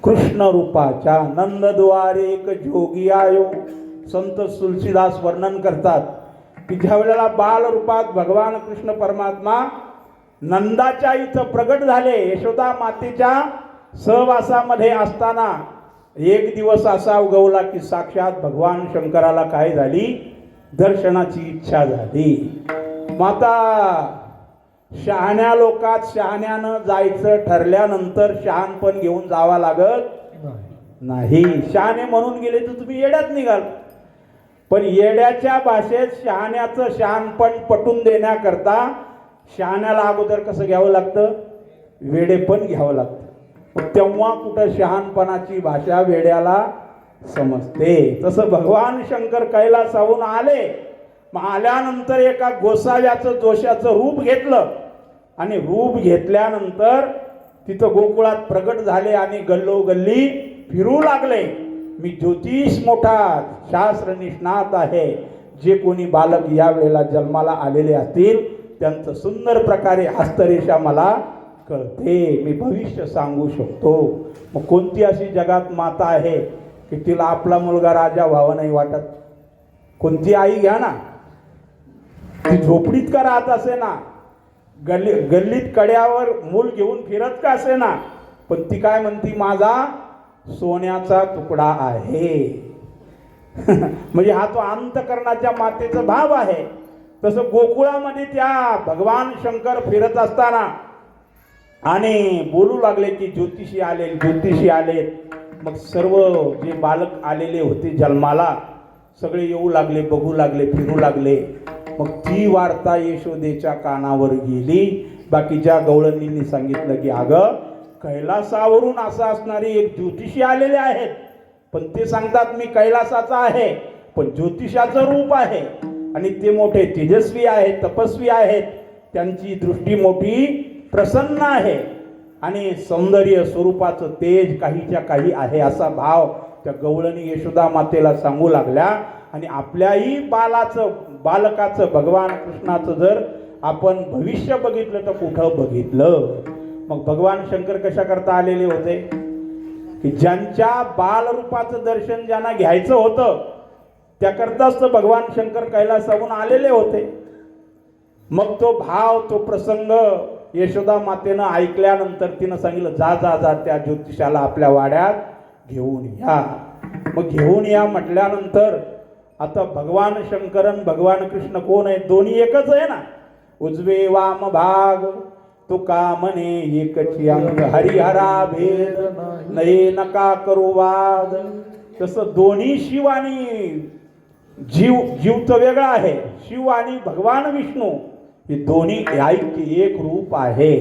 कृष्ण रूपाच्या. नंदद्वारे एक जोगी आयो. संत तुलसीदास वर्णन करतात की ज्या वेळेला बाल रूपात भगवान कृष्ण परमात्मा नंदाच्या इथं प्रगट झाले, यशोदा मातेच्या सहवासामध्ये असताना एक दिवस असा उगवला की साक्षात भगवान शंकराला काय झाली? दर्शनाची इच्छा झाली. माता शहाण्या लोकात शहाण्यानं जायचं ठरल्यानंतर शहाणपण घेऊन जावा लागत नाही. शहाणे म्हणून गेले तर तुम्ही येड्यात निघाल, पण येड्याच्या भाषेत शहाण्याचं शहाणपण पटून देण्याकरता शहाण्याला अगोदर कसं घ्यावं लागतं? वेडेपण घ्यावं लागतं. तेव्हा कुठं शहाणपणाची भाषा वेड्याला समजते. तसं भगवान शंकर कैलासाहून आले. मग आल्यानंतर एका गोसाव्याचं जोशाचं रूप घेतलं आणि रूप घेतल्यानंतर तिथं गोकुळात प्रगट झाले आणि गल्लोगल्ली फिरू लागले. मी ज्योतिष मोठा शास्त्र निष्णात आहे. जे कोणी बालक या वेळेला जन्माला आलेले असतील त्यांचं सुंदर प्रकारे हस्तरेषा मला कळते. मी भविष्य सांगू शकतो. मग कोणती अशी जगात माता आहे की तिला आपला मुलगा राजा व्हावा नाही वाटत? कोणती आई घ्या ना, ती झोपडीत का राहत असे ना, गल्लीत कड्यावर मूल घेऊन फिरत का असे ना, पण ती काय म्हणती? माझा सोन्याचा तुकडा आहे. म्हणजे हा तो अंतकरणाच्या मातेचा भाव आहे. तसं गोकुळामध्ये त्या भगवान शंकर फिरत असताना आणि बोलू लागले की ज्योतिषी आले, ज्योतिषी आले. मग सर्व जे बालक आलेले होते जन्माला सगळे येऊ लागले, बघू लागले, फिरू लागले. मग ती वार्ता यशोदेच्या कानावर गेली. बाकीच्या गवळणींनी सांगितलं की अगं कैलासावरून असं असणारे एक ज्योतिषी आलेले आहेत, पण ते सांगतात मी कैलासाचा आहे, पण ज्योतिषाचं रूप आहे आणि ते मोठे तेजस्वी आहेत, तपस्वी आहेत, त्यांची दृष्टी मोठी प्रसन्न आहे आणि सौंदर्य स्वरूपाचं तेज काहीच्या काही आहे, असा भाव त्या गवळणी यशोदा मातेला सांगू लागल्या. आणि आपल्याही बालकाचं भगवान कृष्णाचं जर आपण भविष्य बघितलं तर कुठं बघितलं? मग भगवान शंकर कशा करता आलेले होते की ज्यांच्या बालरूपाचं दर्शन ज्यांना घ्यायचं होतं त्याकरताच तर भगवान शंकर कैलासाहून आलेले होते. मग तो भाव, तो प्रसंग यशोदा मातेनं ऐकल्यानंतर तिनं सांगितलं जा जा जा त्या ज्योतिषाला आपल्या वाड्यात घेऊन या. मग घेऊन या म्हटल्यानंतर आता भगवान शंकरन भगवान कृष्ण कोण आहे? दोन्ही एकच आहे ना. उजवे वाम भाग तुका म्हणे एकची अंग, हरिहरा भेद नये नका करू वाद. तसं दोन्ही शिव आणि जीव तर वेगळा आहे. शिव आणि भगवान विष्णू हे दोन्ही ऐक्य एक रूप आहे.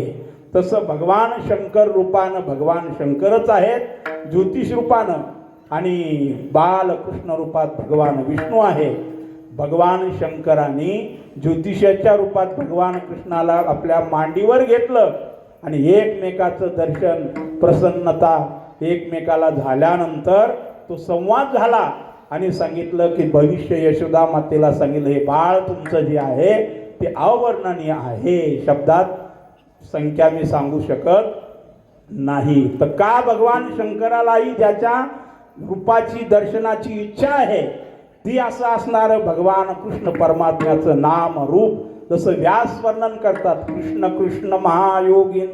तसं भगवान शंकर रूपानं भगवान शंकरच आहेत ज्योतिष रूपानं, आणि बालकृष्ण रूपात भगवान विष्णू आहे. भगवान शंकरांनी ज्योतिषाच्या रूपात भगवान कृष्णाला आपल्या मांडीवर घेतलं आणि एकमेकाचं दर्शन, प्रसन्नता एकमेकाला झाल्यानंतर तो संवाद झाला आणि सांगितलं की भविष्य यशोदा मातेला सांगितलं हे बाळ तुमचं जे आहे ते अवर्णनीय आहे. शब्दात संख्या मी सांगू शकत नाही. तर का भगवान शंकरालाही ज्याच्या रूपाची दर्शनाची इच्छा आहे ती असं असणारं भगवान कृष्ण परमात्म्याचं नाम रूप जसं व्यास वर्णन करतात. कृष्ण कृष्ण महायोगीन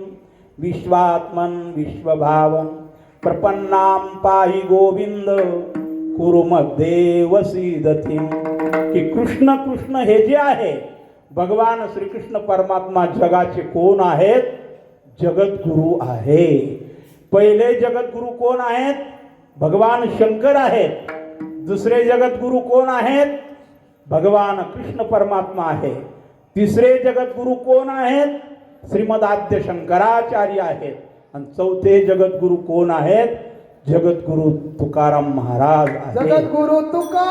विश्वात्मन विश्वभावन प्रपन्नाम पाहि गोविंद कुरुमध्ये वसीदती. की कृष्ण कृष्ण हे जे आहे भगवान श्रीकृष्ण परमात्मा जगाचे कोण आहेत? जगद्गुरु आहे. पहिले जगद्गुरु कोण आहेत? भगवान शंकर आहेत. दुसरे जगद्गुरु कोण आहेत? भगवान कृष्ण परमात्मा आहे. तिसरे जगद्गुरु कोण आहेत? श्रीमद आद्य शंकराचार्य आहेत. आणि चौथे जगद्गुरु कोण आहेत? जगद्गुरु तुकाराम महाराज आहे.
जगद्गुरु तुका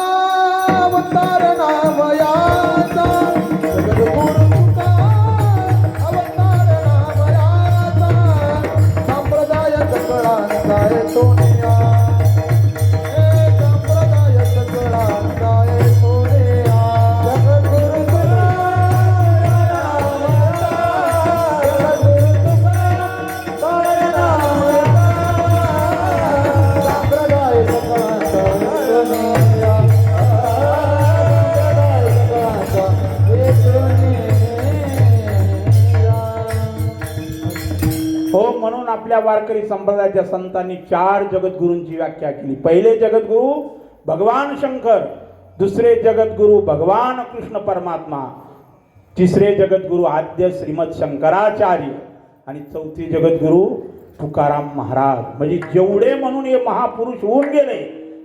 अवतार नामयाचा, जगद्गुरु तुका अवतार नामयाचा, संप्रदाय सकळांचा सोनिया, हे संप्रदाय सकळांचा सोनिया. जगद्गुरु तुका जगद्गुरु तुका अवतार नामयाचा, संप्रदाय सकळांचा सोनिया, संप्रदाय सकळांचा
हो, म्हणून आपल्या वारकरी संप्रदायाच्या संतांनी 4 जगद्गुरूंची व्याख्या केली. पहिले जगद्गुरु भगवान शंकर, दुसरे जगद्गुरु भगवान कृष्ण परमात्मा, तिसरे जगद्गुरु आद्य श्रीमद शंकराचार्य आणि चौथे जगद्गुरु तुकाराम महाराज. म्हणजे जेवढे म्हणून हे महापुरुष होऊन गेले,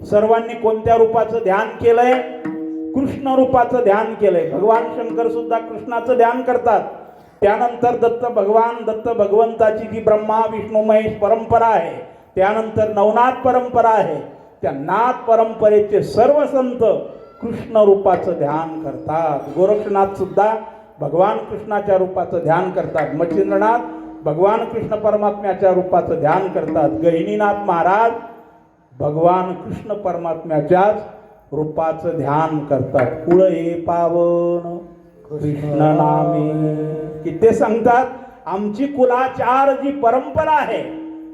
सर्वांनी कोणत्या रूपाचं ध्यान केलंय? कृष्ण रूपाचं ध्यान केलंय. भगवान शंकर सुद्धा कृष्णाचं ध्यान करतात. त्यानंतर दत्त भगवंताची जी ब्रह्मा विष्णू महेश परंपरा आहे, त्यानंतर नवनाथ परंपरा आहे. त्या नाथ परंपरेचे सर्व संत कृष्ण रूपाचं ध्यान करतात. गोरक्षनाथ सुद्धा भगवान कृष्णाच्या रूपाचं ध्यान करतात. मच्छिंद्रनाथ भगवान कृष्ण परमात्म्याच्या रूपाचं ध्यान करतात. गहिनीनाथ महाराज भगवान कृष्ण परमात्म्याच्याच रूपाचं ध्यान करतात. कुळ हे पावन कृष्ण नामे, की ते सांगतात आमची कुलाचार जी परंपरा आहे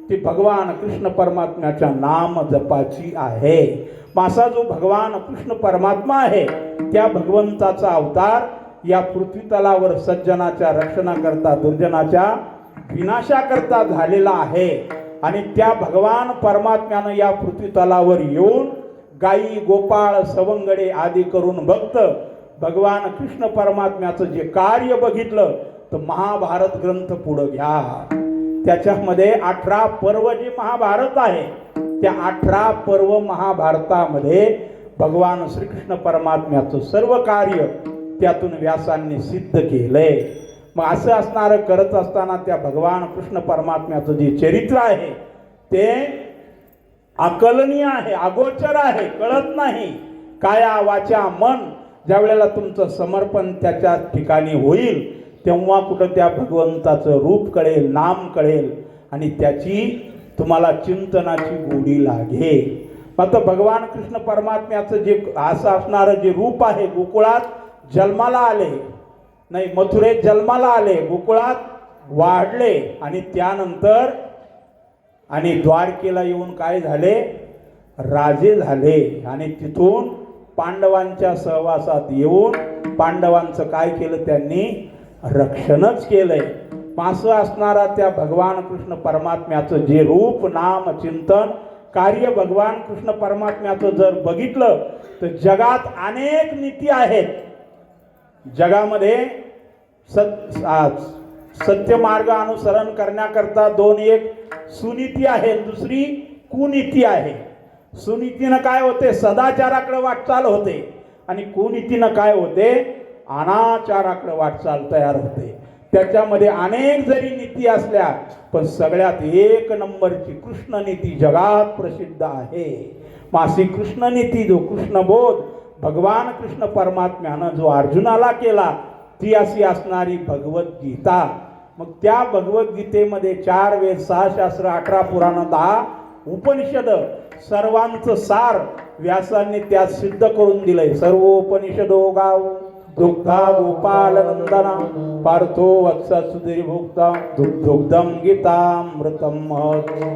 ती भगवान कृष्ण परमात्म्याच्या नाम जपाची आहे. मासा जो भगवान कृष्ण परमात्मा आहे त्या भगवंताचा अवतार या पृथ्वी तलावर सज्जनाच्या रक्षणाकरता दुर्जनाच्या विनाशाकरता झालेला आहे. आणि त्या भगवान परमात्म्यानं या पृथ्वी तलावर येऊन गायी गोपाळ सवंगडे आदी करून भक्त भगवान कृष्ण परमात्म्याचं जे कार्य बघितलं तर महाभारत ग्रंथ पुढे घ्या. त्याच्यामध्ये 18 पर्व जे महाभारत आहे त्या 18 पर्व महाभारतामध्ये भगवान श्रीकृष्ण परमात्म्याचं सर्व कार्य त्यातून व्यासांनी सिद्ध केलंय. मग असं असणारं करत असताना त्या भगवान कृष्ण परमात्म्याचं जे चरित्र आहे ते अकलनीय आहे, अगोचर आहे, कळत नाही. काया वाचा मन ज्या वेळेला तुमचं समर्पण त्याच्या ठिकाणी होईल तेव्हा कुठं त्या भगवंताचं रूप कळेल, नाम कळेल आणि त्याची तुम्हाला चिंतनाची गोडी लागेल. मात्र भगवान कृष्ण परमात्म्याचं जे असं असणारं जे रूप आहे, गोकुळात जन्माला आले नाही, मथुरेत जन्माला आले, गोकुळात वाढले आणि त्यानंतर आणि द्वारकेला येऊन काय झाले? राजे झाले. आणि तिथून पांडवांच्या सहवासात येऊन पांडवांचं काय केलं? त्यांनी रक्षणच केलंय. असं असणारा त्या भगवान कृष्ण परमात्म्याचं जे रूप नाम चिंतन कार्य भगवान कृष्ण परमात्म्याचं जर बघितलं तर जगात अनेक नीती आहेत. जगामध्ये सत्य मार्ग अनुसरण करण्याकरता 2, एक सुनीती आहे, दुसरी कुनीती आहे. सुनीतीनं काय होते? सदाचाराकडे वाटचाल होते आणि कुनीतीनं काय होते? अनाचाराकडे वाटचाल तयार होते. त्याच्यामध्ये अनेक जरी नीती असल्या पण सगळ्यात 1 नंबरची कृष्ण नीती जगात प्रसिद्ध आहे. मासी कृष्ण नीती जो कृष्णबोध भगवान कृष्ण परमात्म्यानं जो अर्जुनाला केला ती अशी असणारी भगवद्गीता. मग त्या भगवद्गीतेमध्ये 4 वेद 6 शास्त्र 18 पुराण 10 उपनिषद सर्वांचं सार व्यासांनी त्यात सिद्ध करून दिलंय. सर्वोपनिषदो गाव दुग्धा गोपाल नंदना पार्थो वत्सा सुधीर भोक्ता दुग्धम गीतामृतम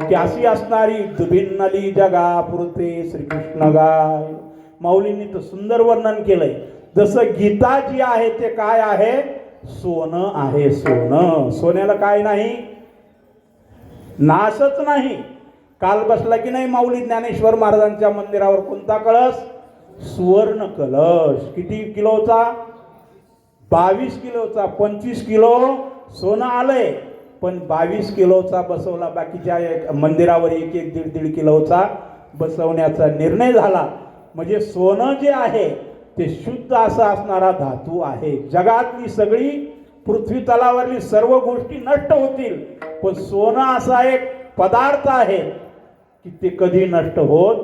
की अशी असणारी भिन्नली जगा पुरते श्रीकृष्ण गाय. माऊलींनी तर सुंदर वर्णन केलंय. जसं गीता जी आहे ते काय आहे? सोनं आहे. सोनं. सोन्याला काय नाही? नाशच नाही. काल बसला की नाही माऊली ज्ञानेश्वर महाराजांच्या मंदिरावर कोणता कळस? सुवर्ण कलश. किती किलोचा? 22 किलोचा. 25 किलो सोनं आलंय पण 22 किलोचा बसवला. बाकीच्या मंदिरावर 1-1, 1.5 किलोचा बसवण्याचा निर्णय झाला. म्हणजे सोनं जे आहे ते शुद्ध असा असणारा धातू आहे. जगातली सगळी पृथ्वी तलावरली सर्व गोष्टी नष्ट होतील पण सोनं असा एक पदार्थ आहे की ते कधी नष्ट होत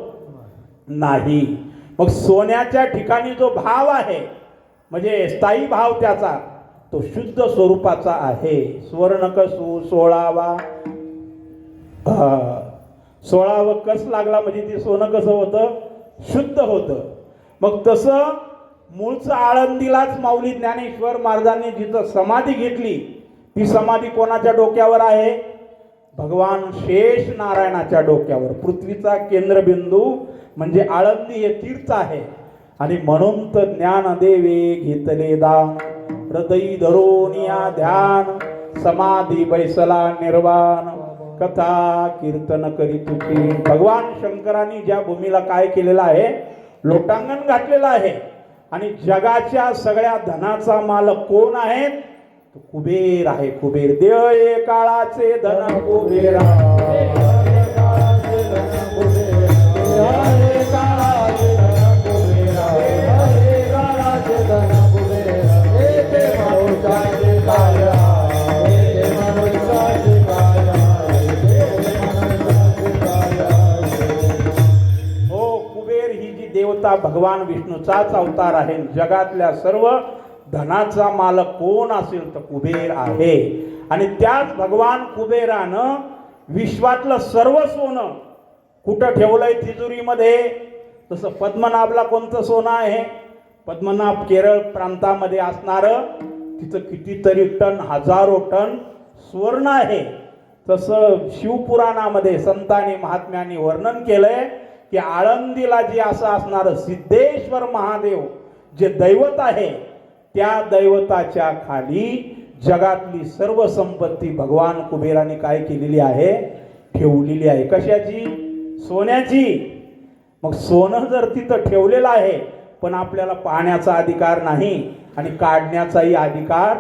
नाही. मग सोन्याच्या ठिकाणी जो भाव आहे म्हणजे स्थायी भाव त्याचा तो शुद्ध स्वरूपाचा आहे. सुवर्ण कसू 16वा कस लागला म्हणजे ते सोनं कसं होतं, शुद्ध होतं. मग तसं मूळचं आळंदीलाच माऊली ज्ञानेश्वर महाराजांनी जिथं समाधी घेतली ती समाधी कोणाच्या डोक्यावर आहे, भगवान शेष नारायणाच्या डोक्यावर. पृथ्वीचा केंद्रबिंदू म्हणजे आळंदी हे तीर्थ आहे. आणि म्हणून तर ज्ञान देवे घेतले दान, हृदयी धरोनिया ध्यान, समाधी बैसला निर्वाण, कथा कीर्तन करी तुझी. भगवान शंकरांनी ज्या भूमीला काय केलेलं आहे, लोटांगण घातलेलं आहे. आणि जगाच्या सगळ्या धनाचा मालक कोण आहे, तो कुबेर आहे. कुबेर देव हे काळाचे धन कुबेरा, देवता भगवान विष्णूचाच अवतार आहे. जगातल्या सर्व धनाचा मालक कोण असेल तर कुबेर आहे. आणि त्याच भगवान कुबेरानं विश्वातलं सर्व सोनं कुठं ठेवलंय, तिजोरीमध्ये. तसं पद्मनाभला कोणतं सोनं आहे, पद्मनाभ केरळ प्रांतामध्ये असणारं, तिथं कितीतरी टन, हजारो टन सुवर्ण आहे. तसं शिवपुराणामध्ये संतांनी महात्म्यांनी वर्णन केलंय की आळंदीला जे असं असणारं सिद्धेश्वर महादेव जे दैवत आहे, त्या दैवताच्या खाली जगातली सर्व संपत्ती भगवान कुबेराने काय केलेली आहे, ठेवलेली आहे. कशाची, सोन्याची. मग सोनं जर तिथं ठेवलेलं आहे पण आपल्याला पाहण्याचा अधिकार नाही आणि काढण्याचाही अधिकार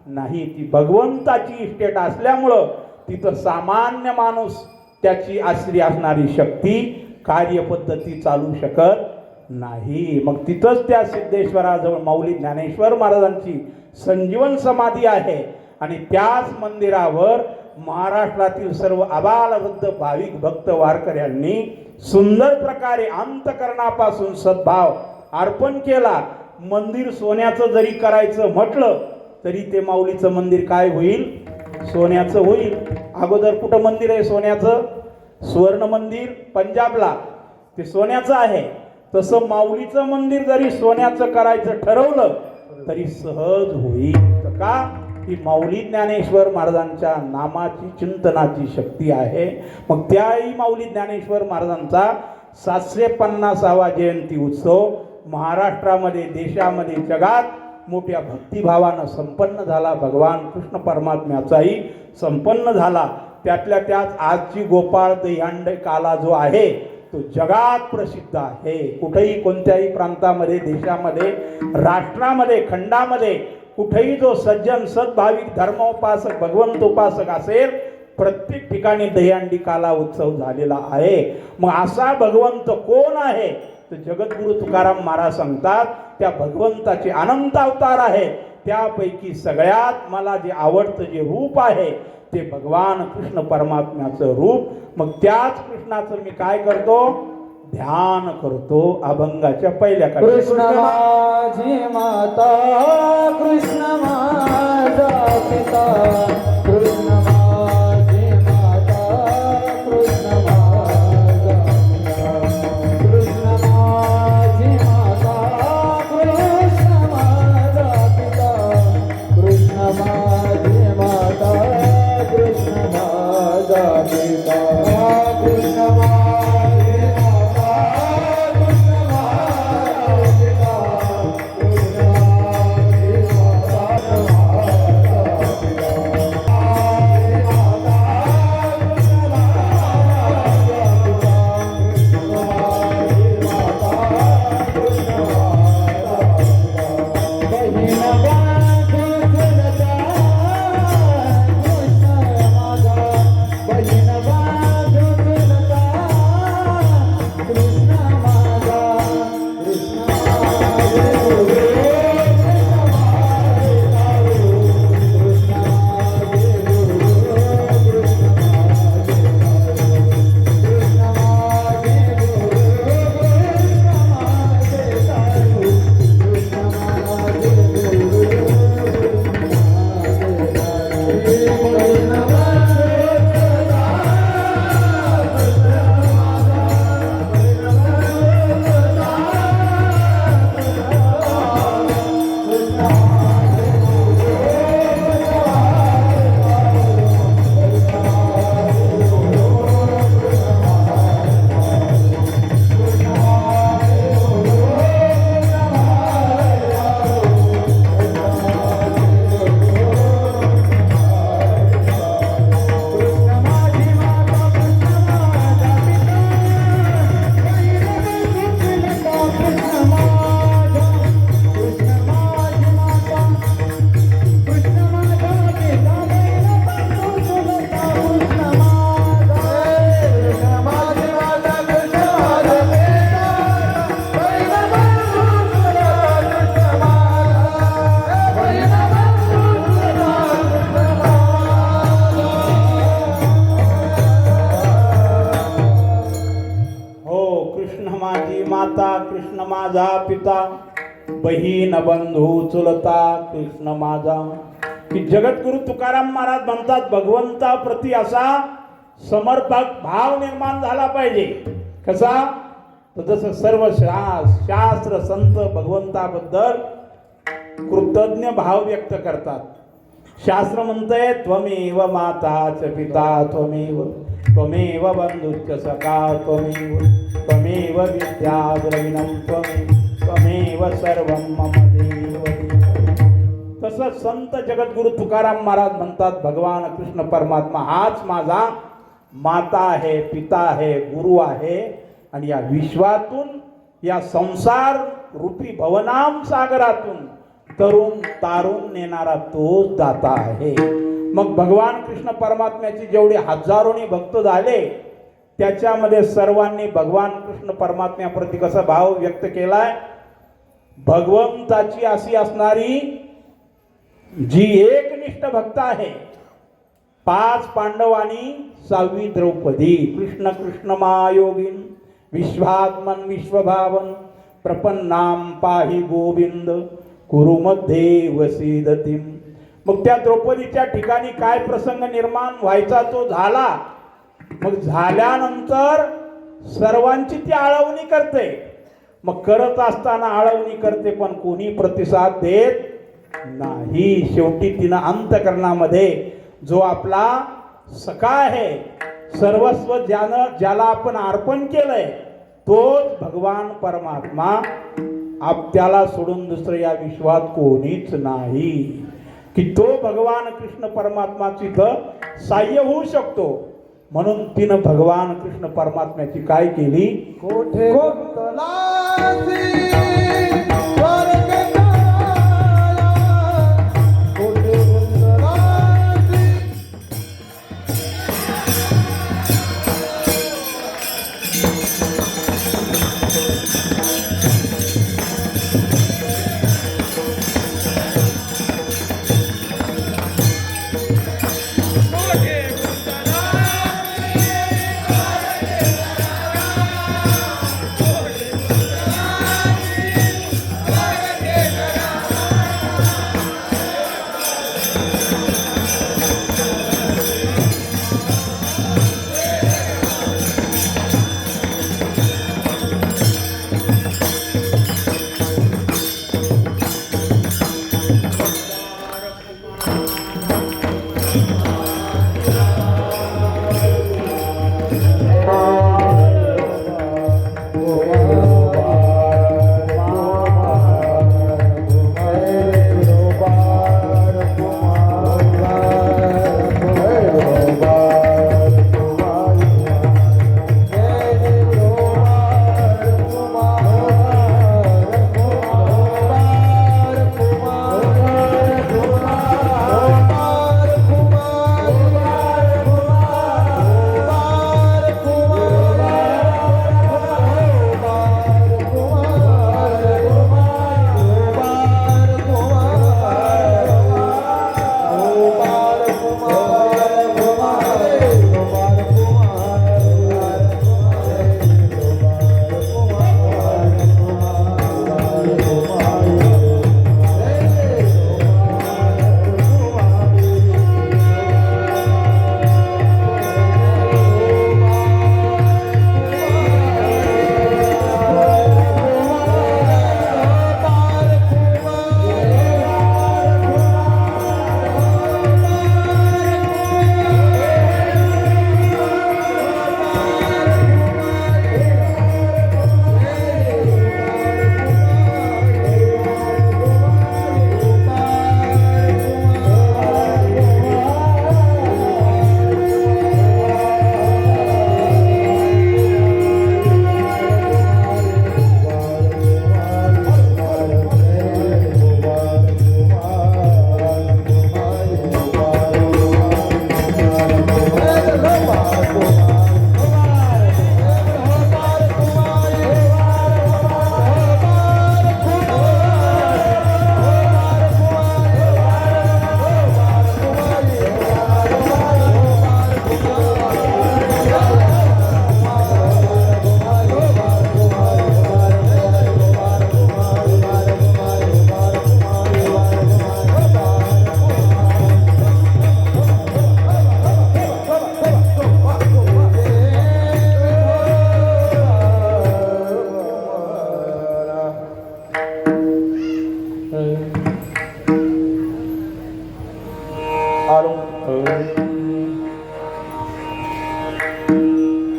नाही, ती भगवंताची इस्टेट असल्यामुळं तिथं सामान्य माणूस त्याची आश्री असणारी शक्ती कार्यपद्धती चालू शकत नाही. मग तिथंच त्या सिद्धेश्वराजवळ माऊली ज्ञानेश्वर महाराजांची संजीवन समाधी आहे. आणि त्याच मंदिरावर महाराष्ट्रातील सर्व आबालवृद्ध भाविक भक्त वारकऱ्यांनी सुंदर प्रकारे अंतकरणापासून सद्भाव अर्पण केला. मंदिर सोन्याचं जरी करायचं म्हटलं तरी ते माऊलीचं मंदिर काय होईल, सोन्याचं होईल. अगोदर कुठं मंदिर आहे सोन्याचं, सुवर्ण मंदिर पंजाबला, ते सोन्याचं आहे. तसं माऊलीचं मंदिर जरी सोन्याचं करायचं ठरवलं तरी सहज होईल. का, ही माऊली ज्ञानेश्वर महाराजांच्या नामाची चिंतनाची शक्ती आहे. मग त्याही माऊली ज्ञानेश्वर महाराजांचा 750वा जयंती उत्सव महाराष्ट्रामध्ये, देशामध्ये, जगात मोठ्या भक्तिभावानं संपन्न झाला. भगवान कृष्ण परमात्म्याचाही संपन्न झाला. त्यातल्या त्यात आजची गोपाळ दहीहंडी काला जो आहे तो जगात प्रसिद्ध आहे. कुठेही कोणत्याही प्रांतामध्ये, देशामध्ये, राष्ट्रामध्ये, खंडामध्ये कुठेही जो सज्जन सद्भाविक धर्मोपासक भगवंत उपासक असेल प्रत्येक ठिकाणी दहीहंडी काला उत्सव झालेला आहे. मग असा भगवंत कोण आहे तर जगद्गुरु तुकाराम महाराज सांगतात त्या भगवंताचे अनंत अवतार आहे. त्यापैकी सगळ्यात मला जे आवडतं जे रूप आहे ते भगवान कृष्ण परमात्म्याचं रूप. मग त्याच कृष्णाचं मी काय करतो, ध्यान करतो. अभंगाच्या पहिल्या काळी
कृष्ण माझी माता, कृष्ण माझा पिता, कृष्ण माझी माता, कृष्ण माझा पिता, कृष्ण माझी माता, कृष्ण माझा पिता, कृष्ण माझी माता, कृष्ण माझा पिता, कृष्ण
माझा पिता, बहीण बंधू चुलता कृष्ण माझा. की जगद्गुरु तुकाराम महाराज म्हणतात भगवंताप्रती असा समर्पक भाव निर्माण झाला पाहिजे. कसा? तर जसं सर्व शास्त्र संत भगवंताबद्दल कृतज्ञ भाव व्यक्त करतात. शास्त्र म्हणतंय त्वमेव माता च पिता त्वमेव, त्वमेव बंधुश्च सखा त्वमेव, त्वमेव विद्या द्रविणं त्वमेव, त्वमेव सर्वं मम देव देव. तसं संत जगद्गुरु तुकाराम महाराज म्हणतात भगवान कृष्ण परमात्मा हाच माझा माता आहे, पिता आहे, गुरु आहे आणि या विश्वातून, या संसार रूपी भवनाम सागरातून तरुण तारून नेणारा तोच दाता आहे. मग भगवान कृष्ण परमात्म्याची जेवढे हजारोनी भक्त झाले त्याच्यामध्ये सर्वांनी भगवान कृष्ण परमात्म्याप्रती कसा भाव व्यक्त केलाय? भगवंताची अशी असणारी जी एकनिष्ठ भक्त आहे, 5 पांडव आणि 6वी द्रौपदी, कृष्ण कृष्ण मायोगिन विश्वात्मन विश्वभावन प्रपन्नाम पाहि गोविंद कुरु मध्ये वसीदतीम. मग त्या द्रौपदीच्या ठिकाणी काय प्रसंग निर्माण व्हायचा तो झाला. मग झाल्यानंतर सर्वांची ती आळवणी करते. मग करत असताना आळवणी करते पण कोणी प्रतिसाद देत नाही. शेवटी तिनं अंतकरणामध्ये जो आपला सखा आहे, सर्वस्व ज्याला आपण अर्पण केलंय तोच भगवान परमात्मा, त्याला सोडून दुसरं या विश्वात कोणीच नाही, की तो भगवान कृष्ण परमात्मा तिथं साह्य होऊ शकतो. म्हणून तिनं भगवान कृष्ण परमात्म्याची काय केली?
कोठे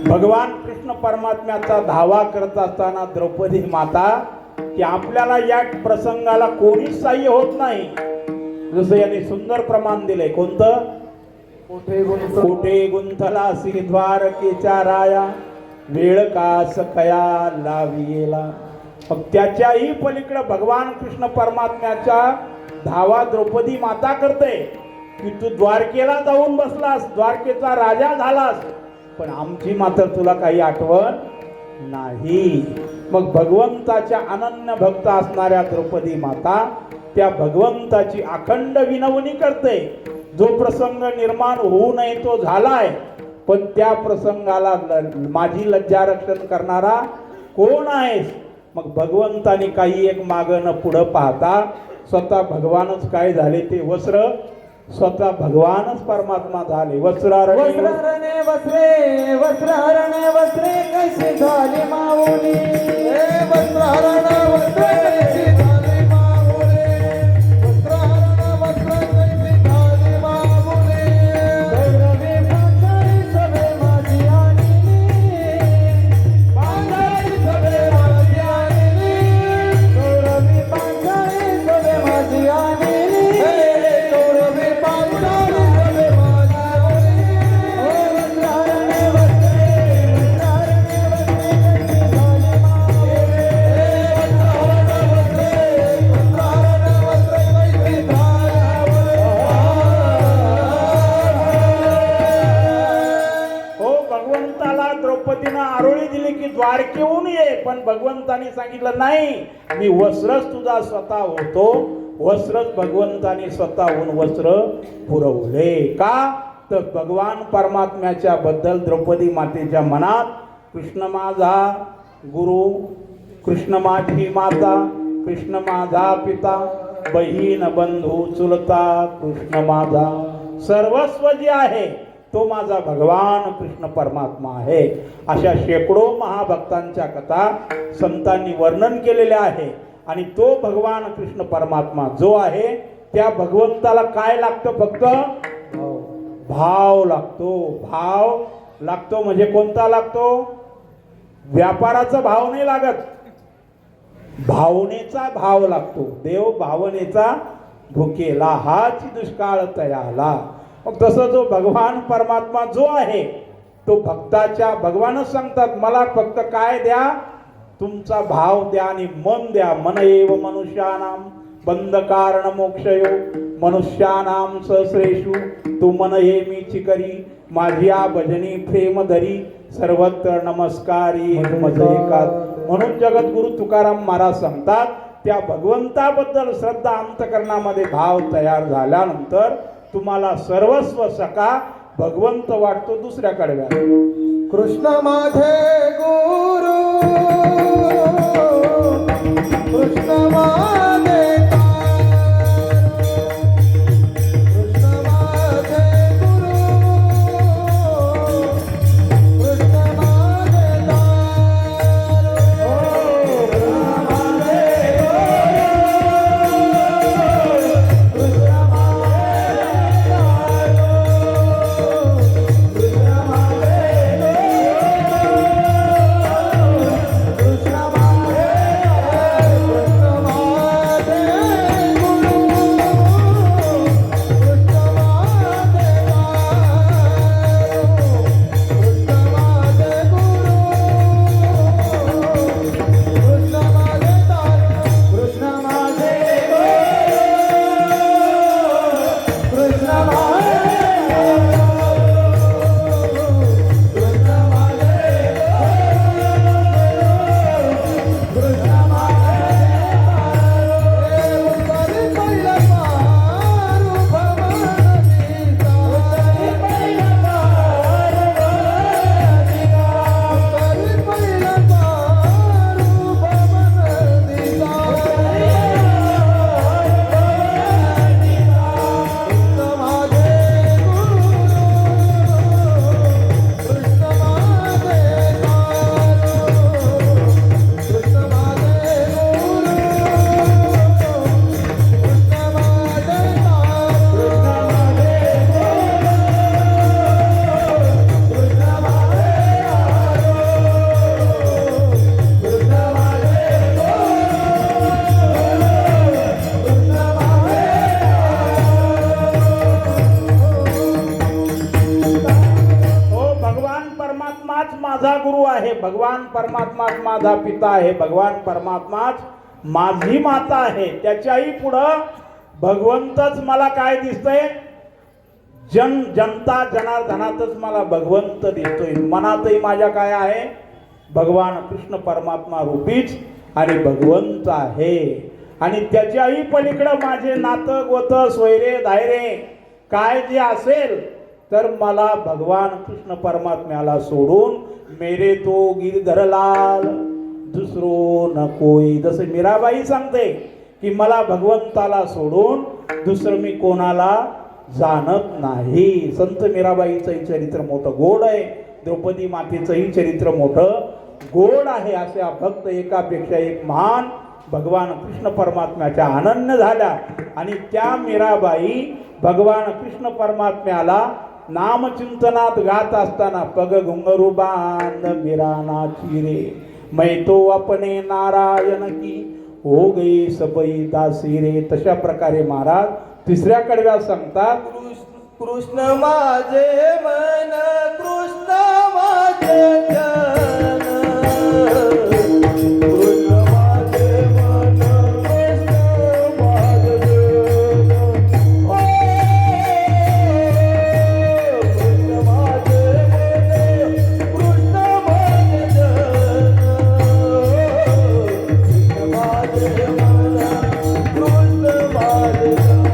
भगवान कृष्ण परमात्म्याचा धावा करत असताना द्रौपदी माता की आपल्याला या प्रसंगाला कोणीच सहाय्य होत नाही. जसं याने सुंदर प्रमाण दिलंय. कोणतं? कोठे गुंथलासी द्वारकेच्या राया, वेळ कास खया लावियेला. मग त्याच्याही पलीकडे भगवान कृष्ण परमात्म्याच्या धावा द्रौपदी माता करते की तू द्वारकेला जाऊन बसलास, द्वारकेचा राजा झालास, पण आमची मात्र तुला काही आठवण नाही. मग भगवंताच्या अनन्य भक्त असणाऱ्या द्रौपदी माता त्या भगवंताची अखंड विनवणी करते. जो प्रसंग निर्माण होऊ नये तो झालाय, पण त्या प्रसंगाला माझी लज्जा रक्षण करणारा कोण आहेस? मग भगवंताने काही एक मागं न पुढं पाहता स्वतः भगवानच काय झाले ते वस्त्र, स्वतः भगवानच परमात्मा झाले. वस्त्रारणे
वस्त्रारणे वस्त्रे, वस्त्रारणे वस्त्रे कैसे झाले माऊली. वस्त्रारणे वस्त्रे कैसे झाले माऊली. वस्त्रारणे वस्त्रे कैसे झाले माऊली. गौरवे पांचाळी सभे माझी आणली. पांचाळी सभे माझी आणली. गौरवे पांचाळी सभे माझी आणली. गौरवे पांचाळी सभे माझी आणली. वस्त्रारणे वस्त्रे, वस्त्रारणे वस्त्रे कैसे झाले माऊली. वस्त्रारणे वस्त्रे, वस्त्रारणे वस्त्रे कैसे झाले
हो, भगवंताला द्रौपदीनं आरोळी दिली की द्वारकेहून ये, पण भगवंताने सांगितलं नाही, मी वस्त्रच तुझा स्वतः होतो. वस्त्रच भगवंताने स्वतःहून वस्त्र पुरवले. का? तर भगवान परमात्म्याच्या बद्दल द्रौपदी मातेच्या मनात कृष्ण माझा गुरु, कृष्ण माझी माता, कृष्ण माझा पिता, बहीण बंधू चुलता, कृष्ण माझा सर्वस्व जे आहे तो माझा भगवान कृष्ण परमात्मा आहे. अशा शेकडो महाभक्तांच्या कथा संतांनी वर्णन केलेल्या आहे. आणि तो भगवान कृष्ण परमात्मा जो आहे त्या भगवंताला काय लागतं? फक्त भाव लागतो. भाव लागतो म्हणजे कोणता लागतो? व्यापाराचा भाव नाही लागत, भावनेचा भाव लागतो. देव भावनेचा भुकेला हाच दुष्काळ तयाला. मग तसं जो भगवान परमात्मा जो आहे तो भक्ताच्या, भगवानच सांगतात मला फक्त काय द्या? तुमचा भाव द्या आणि मन द्या. मन एव मनुष्यानाम बंद कारण मोक्षयो, मनुष्यानाम सहस्रेषु तू मन हे मी चिकरी, माझ्या भजनी प्रेम धरी, सर्वत्र नमस्कारी मज एकात. म्हणून जगद्गुरु तुकाराम महाराज सांगतात त्या भगवंताबद्दल श्रद्धा अंतकरणामध्ये भाव तयार झाल्यानंतर तुम्हाला सर्वस्व सका भगवंत वाटतो दुसऱ्या कडव्यात.
कृष्ण माझे गुरु, कृष्ण माझे कृष्ण माझे गुरु, कृष्ण माझे
परमात्माच माझा गुरु आहे, भगवान परमात्माच माझा पिता आहे, भगवान परमात्माच माझी माता आहे, त्याच्याही पुढं भगवंतच मला काय दिसतंय, जनता जनार्दनातच मला भगवंत दिसतोय. मनातही माझ्या काय आहे, भगवान कृष्ण परमात्मा रूपीच आणि भगवंत आहे. आणि त्याच्याही पलीकडं माझे नातं गोतं सोयरे धायरे काय जे असेल तर मला भगवान कृष्ण परमात्म्याला सोडून मेरे तो गिरधरलाल दुसरो न कोई. जसं मीराबाई सांगते की मला भगवंताला सोडून दुसरं मी कोणाला जाणत नाही. संत मीराबाईचंही चरित्र मोठं गोड आहे, द्रौपदी मातेचंही चरित्र मोठं गोड आहे. अशा भक्त एकापेक्षा एक महान भगवान कृष्ण परमात्म्याच्या अनन्य झाल्या. आणि त्या मीराबाई भगवान कृष्ण परमात्म्याला नामचिंतनात गात असताना पग घुंगरू बांध मीरानाची रे, मै तो अपने नारायण की हो गई सबई दासी रे. तशा प्रकारे महाराज तिसऱ्या कडव्यात सांगतात,
कृष्ण माझे मन, कृष्ण माझे जन, कृष्ण माझे मन, कृष्ण माझे जन, ओ कृष्ण माझे मन, कृष्ण माझे जन, कृष्ण माझे मन, कृष्ण माझे जन.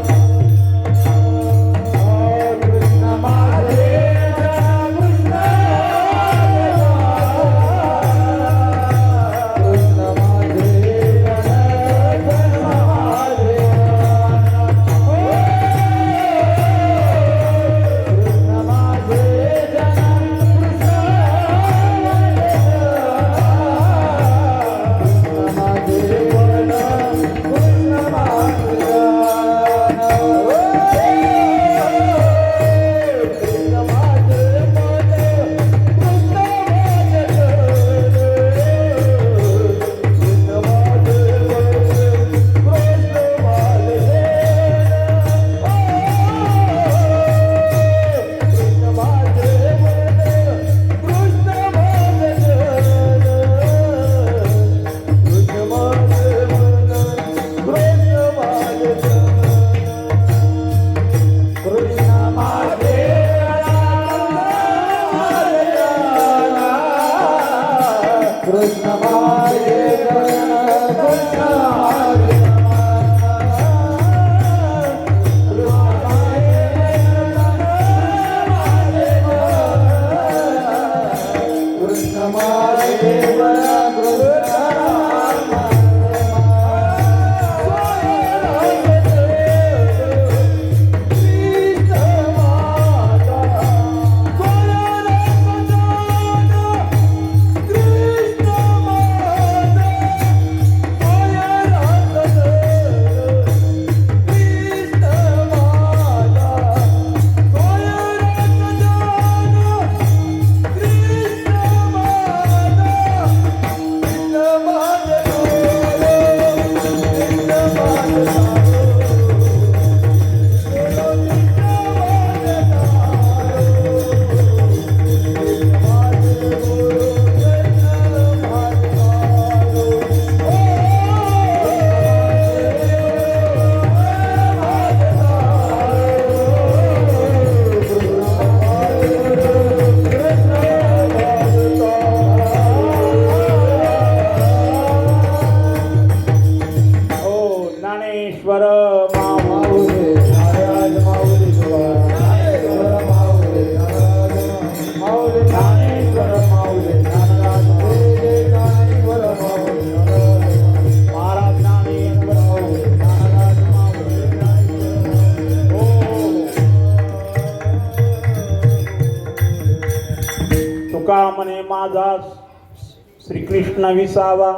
तुका म्हणे माझा श्रीकृष्ण विसावा,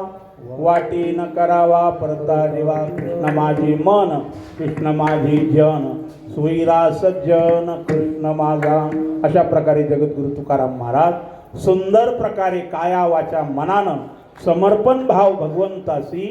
वाटी न करावा परता देवा. कृष्ण माझे मन, कृष्ण माझे जन, सुईरा सज्जन कृष्ण माझा. अशा प्रकारे जगद्गुरु तुकाराम महाराज सुंदर प्रकारे काया वाचा मनानं समर्पण भाव भगवंताशी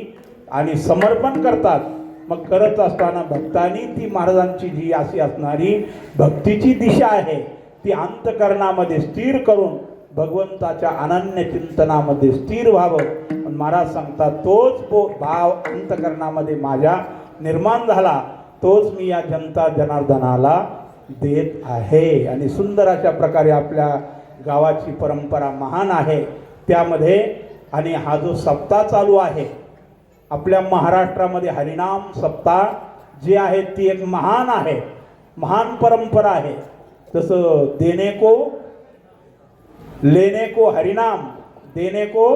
आणि समर्पण करतात. मग करत असताना भक्तांनी ती महाराजांची जी अशी असणारी भक्तीची दिशा आहे ती अंतकरणामध्ये स्थिर करून भगवंताच्या अनन्य चिंतनामध्ये स्थिर व्हावं. पण महाराज सांगतात तोच भाव अंतकरणामध्ये माझ्या निर्माण झाला, तोच मी या जनता जनार्दनाला देत आहे. आणि सुंदर अशा प्रकारे आपल्या गावाची परंपरा महान आहे त्यामध्ये. आणि हा जो सप्ताह चालू आहे आपल्या महाराष्ट्रामध्ये, हरिनाम सप्ताह जे आहे ती एक महान आहे, महान परंपरा आहे. तसं देने को लेने को हरिनाम, देने को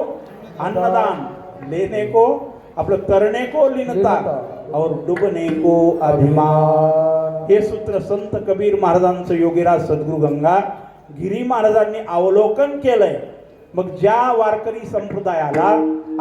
अन्नदान, लेने को आपलं तरणे को लीनता और डुबने को अभिमान. हे सूत्र संत कबीर महाराजांचं योगीराज सद्गुरू गंगागिरी महाराजांनी अवलोकन केलंय. मग ज्या वारकरी संप्रदायाला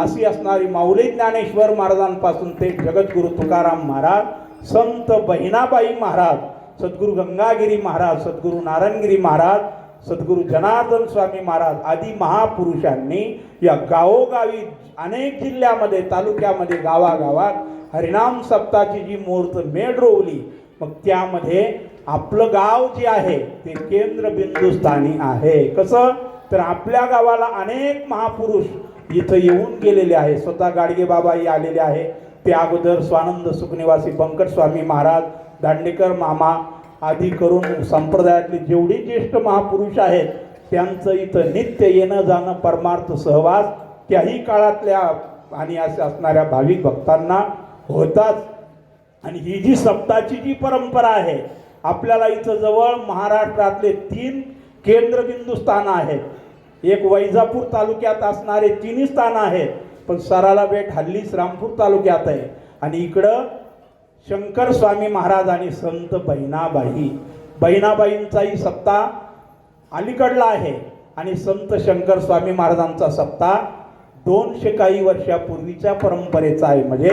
अशी असणारी माऊली ज्ञानेश्वर महाराजांपासून ते जगद्गुरु तुकाराम महाराज, संत बहिणाबाई महाराज, सद्गुरू गंगागिरी महाराज, सद्गुरू नारायणगिरी महाराज, सद्गुरू जनार्दन स्वामी महाराज आदी महापुरुषांनी या गावोगावी अनेक जिल्ह्यामध्ये, तालुक्यामध्ये, गावागावात हरिनाम सप्ताहाची जी मुहूर्त मेढ रोवली, मग त्यामध्ये आपलं गाव जे आहे ते केंद्रबिंदूस्थानी आहे. कसं तर आपल्या गावाला अनेक महापुरुष इथं येऊन गेलेले आहे. स्वतः गाडगे बाबाही आलेले आहे. ते अगोदर स्वानंद सुखनिवासी बंकट स्वामी महाराज, दांडेकर मामा आदी करून संप्रदायातले जेवढे ज्येष्ठ महापुरुष आहेत त्यांचं इथं नित्य येणं जाणं, परमार्थ सहवास त्याही काळातल्या आणि अशा असणाऱ्या भाविक भक्तांना होताच. आणि ही जी सप्ताहाची जी परंपरा आहे आपल्याला इथं जवळ महाराष्ट्रातले 3 केंद्रबिंदू स्थान आहेत. एक वैजापूर तालुक्यात असणारे 3 स्थान आहेत, पण सराला बेट हल्लीच रामपूर तालुक्यात आहे. आणि इकडं शंकर स्वामी महाराज आणि संत बहिणाबाईंचाही सप्ताह अलीकडला आहे. आणि संत शंकर स्वामी महाराजांचा सप्ताह 200 काही वर्षापूर्वीच्या परंपरेचा आहे. म्हणजे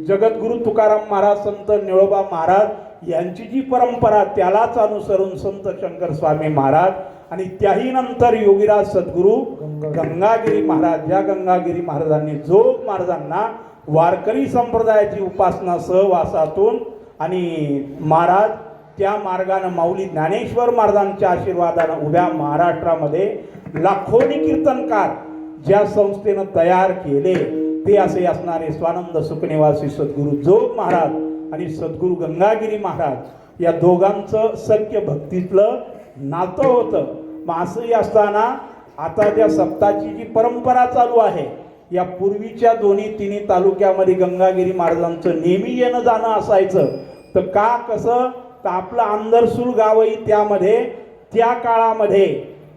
जगद्गुरु तुकाराम महाराज, संत निळोबा महाराज यांची जी परंपरा त्यालाच अनुसरून संत शंकर स्वामी महाराज आणि त्याही नंतर योगीराज सद्गुरू गंगागिरी महाराज, ज्या गंगागिरी महाराजांनी जोग महाराजांना वारकरी संप्रदायाची उपासना सहवासातून आणि महाराज त्या मार्गाने माऊली ज्ञानेश्वर महाराजांच्या आशीर्वादाने उभ्या महाराष्ट्रामध्ये लाखोनी कीर्तनकार ज्या संस्थेनं तयार केले ते असे असणारे स्वानंद सुखनिवासी सद्गुरू जोग महाराज आणि सद्गुरू गंगागिरी महाराज या दोघांचं सख्य भक्तीतलं नातं होतं. मग असंही असताना आता त्या सप्ताहाची जी परंपरा चालू आहे या पूर्वीच्या 2-3 तालुक्यामध्ये गंगागिरी महाराजांचं नेहमी येणं जाणं असायचं. तर का कसं तर आपलं आंदरसूल गावही त्यामध्ये त्या काळामध्ये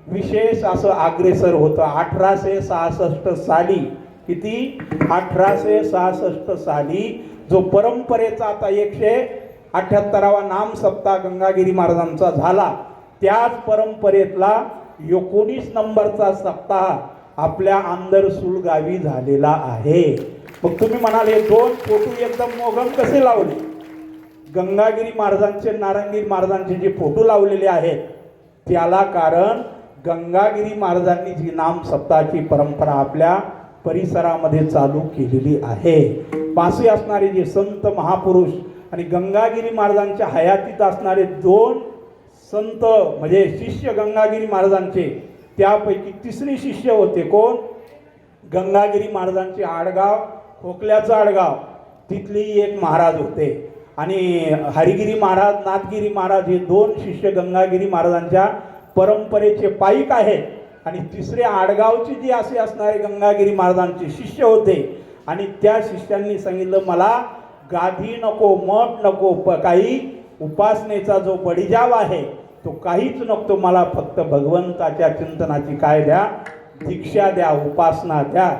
विशेष असं अग्रेसर होतं. 1866 साली, किती 1866 साली जो परंपरेचा आता 178वा नाम सप्ताह गंगागिरी महाराजांचा झाला, त्याच परंपरेतला 19 नंबरचा सप्ताह आपल्या आंदरसूल गावी झालेला आहे. मग तुम्ही म्हणाल हे 2 फोटो एकदम मोगम कसे लावले? गंगागिरी महाराजांचे, नारायणगिरी महाराजांचे जे फोटो लावलेले आहेत त्याला कारण गंगागिरी महाराजांनी जी नाम सप्ताहाची परंपरा आपल्या परिसरामध्ये चालू केलेली आहे. पासे असणारे जे संत महापुरुष आणि गंगागिरी महाराजांच्या हयातीत असणारे 2 संत म्हणजे शिष्य गंगागिरी महाराजांचे, त्यापैकी 3रे शिष्य होते कोण? गंगागिरी महाराजांचे आडगाव, खोकल्याचं आडगाव, तिथली एक महाराज होते. आणि हरिगिरी महाराज, नाथगिरी महाराज हे 2 शिष्य गंगागिरी महाराजांच्या परंपरेचे पाईक आहेत. आणि 3रे आडगावचे जे असे असणारे गंगागिरी महाराजांचे शिष्य होते. आणि त्या शिष्यांनी सांगितलं मला गादी नको, मठ नको, काही उपासनेचा जो बडीजाव आहे तो काहीच नको, मला फक्त भगवंताच्या चिंतनाची काय द्या, दीक्षा द्या, उपासना द्या.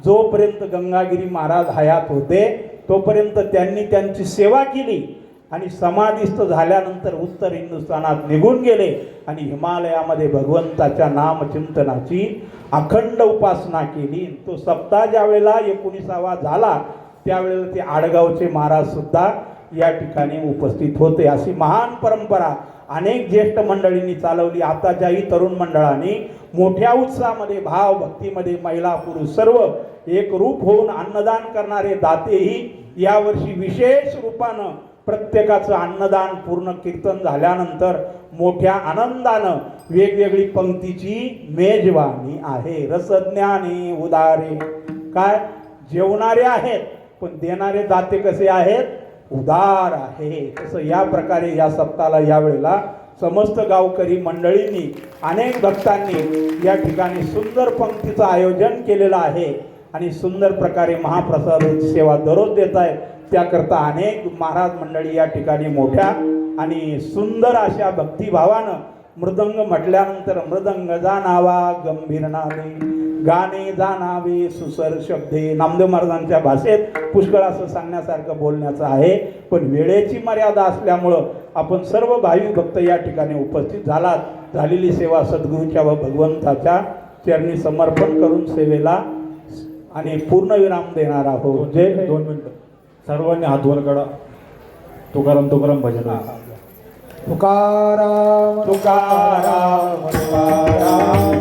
जोपर्यंत गंगागिरी महाराज हयात होते तोपर्यंत त्यांनी त्यांची सेवा केली आणि समाधिस्थ झाल्यानंतर उत्तर हिंदुस्थानात निघून गेले आणि हिमालयामध्ये भगवंताच्या नामचिंतनाची अखंड उपासना केली. तो सप्ताह ज्या वेळेला 19वा झाला त्यावेळेला ते आडगावचे महाराज सुद्धा या ठिकाणी उपस्थित होते. अशी महान परंपरा अनेक ज्येष्ठ मंडळींनी चालवली. आताच्याही तरुण मंडळांनी मोठ्या उत्साहामध्ये, भाव भक्तीमध्ये महिला पुरुष सर्व एक रूप होऊन अन्नदान करणारे दातेही यावर्षी विशेष रूपानं प्रत्येकाचं अन्नदान पूर्ण कीर्तन झाल्यानंतर मोठ्या आनंदानं वेगवेगळी पंक्तीची मेजवानी आहे. रसज्ञानी उदारे, काय जेवणारे आहेत पण देणारे दाते कसे आहेत? उदार आहे. तसं या प्रकारे या सप्ताहाला यावेळेला समस्त गावकरी मंडळींनी अनेक भक्तांनी या ठिकाणी सुंदर पंक्तीचं आयोजन केलेलं आहे आणि सुंदर प्रकारे महाप्रसाद सेवा दररोज देत आहेत. त्याकरता अनेक महाराज मंडळी या ठिकाणी मोठ्या आणि सुंदर अशा भक्तिभावानं मृदंग म्हटल्यानंतर मृदंग जाणावा गंभीर नावे, गाणे जाणावे सुसर शब्दे. नामदेव महाराजांच्या भाषेत पुष्कळ असं सांगण्यासारखं बोलण्याचं आहे, पण वेळेची मर्यादा असल्यामुळं आपण सर्व भावी भक्त या ठिकाणी उपस्थित झालात. झालेली सेवा सद्गुरूच्या व भगवंताच्या चरणी समर्पण करून सेवेला आणि पूर्णविराम देणार आहोत. जय
2 मिनिटं सर्वांनी हात वर काढा. तुकाराम तुकाराम भजन आहे.
तुकाराम
तुकाराम
तुकाराम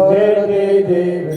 जय जय जय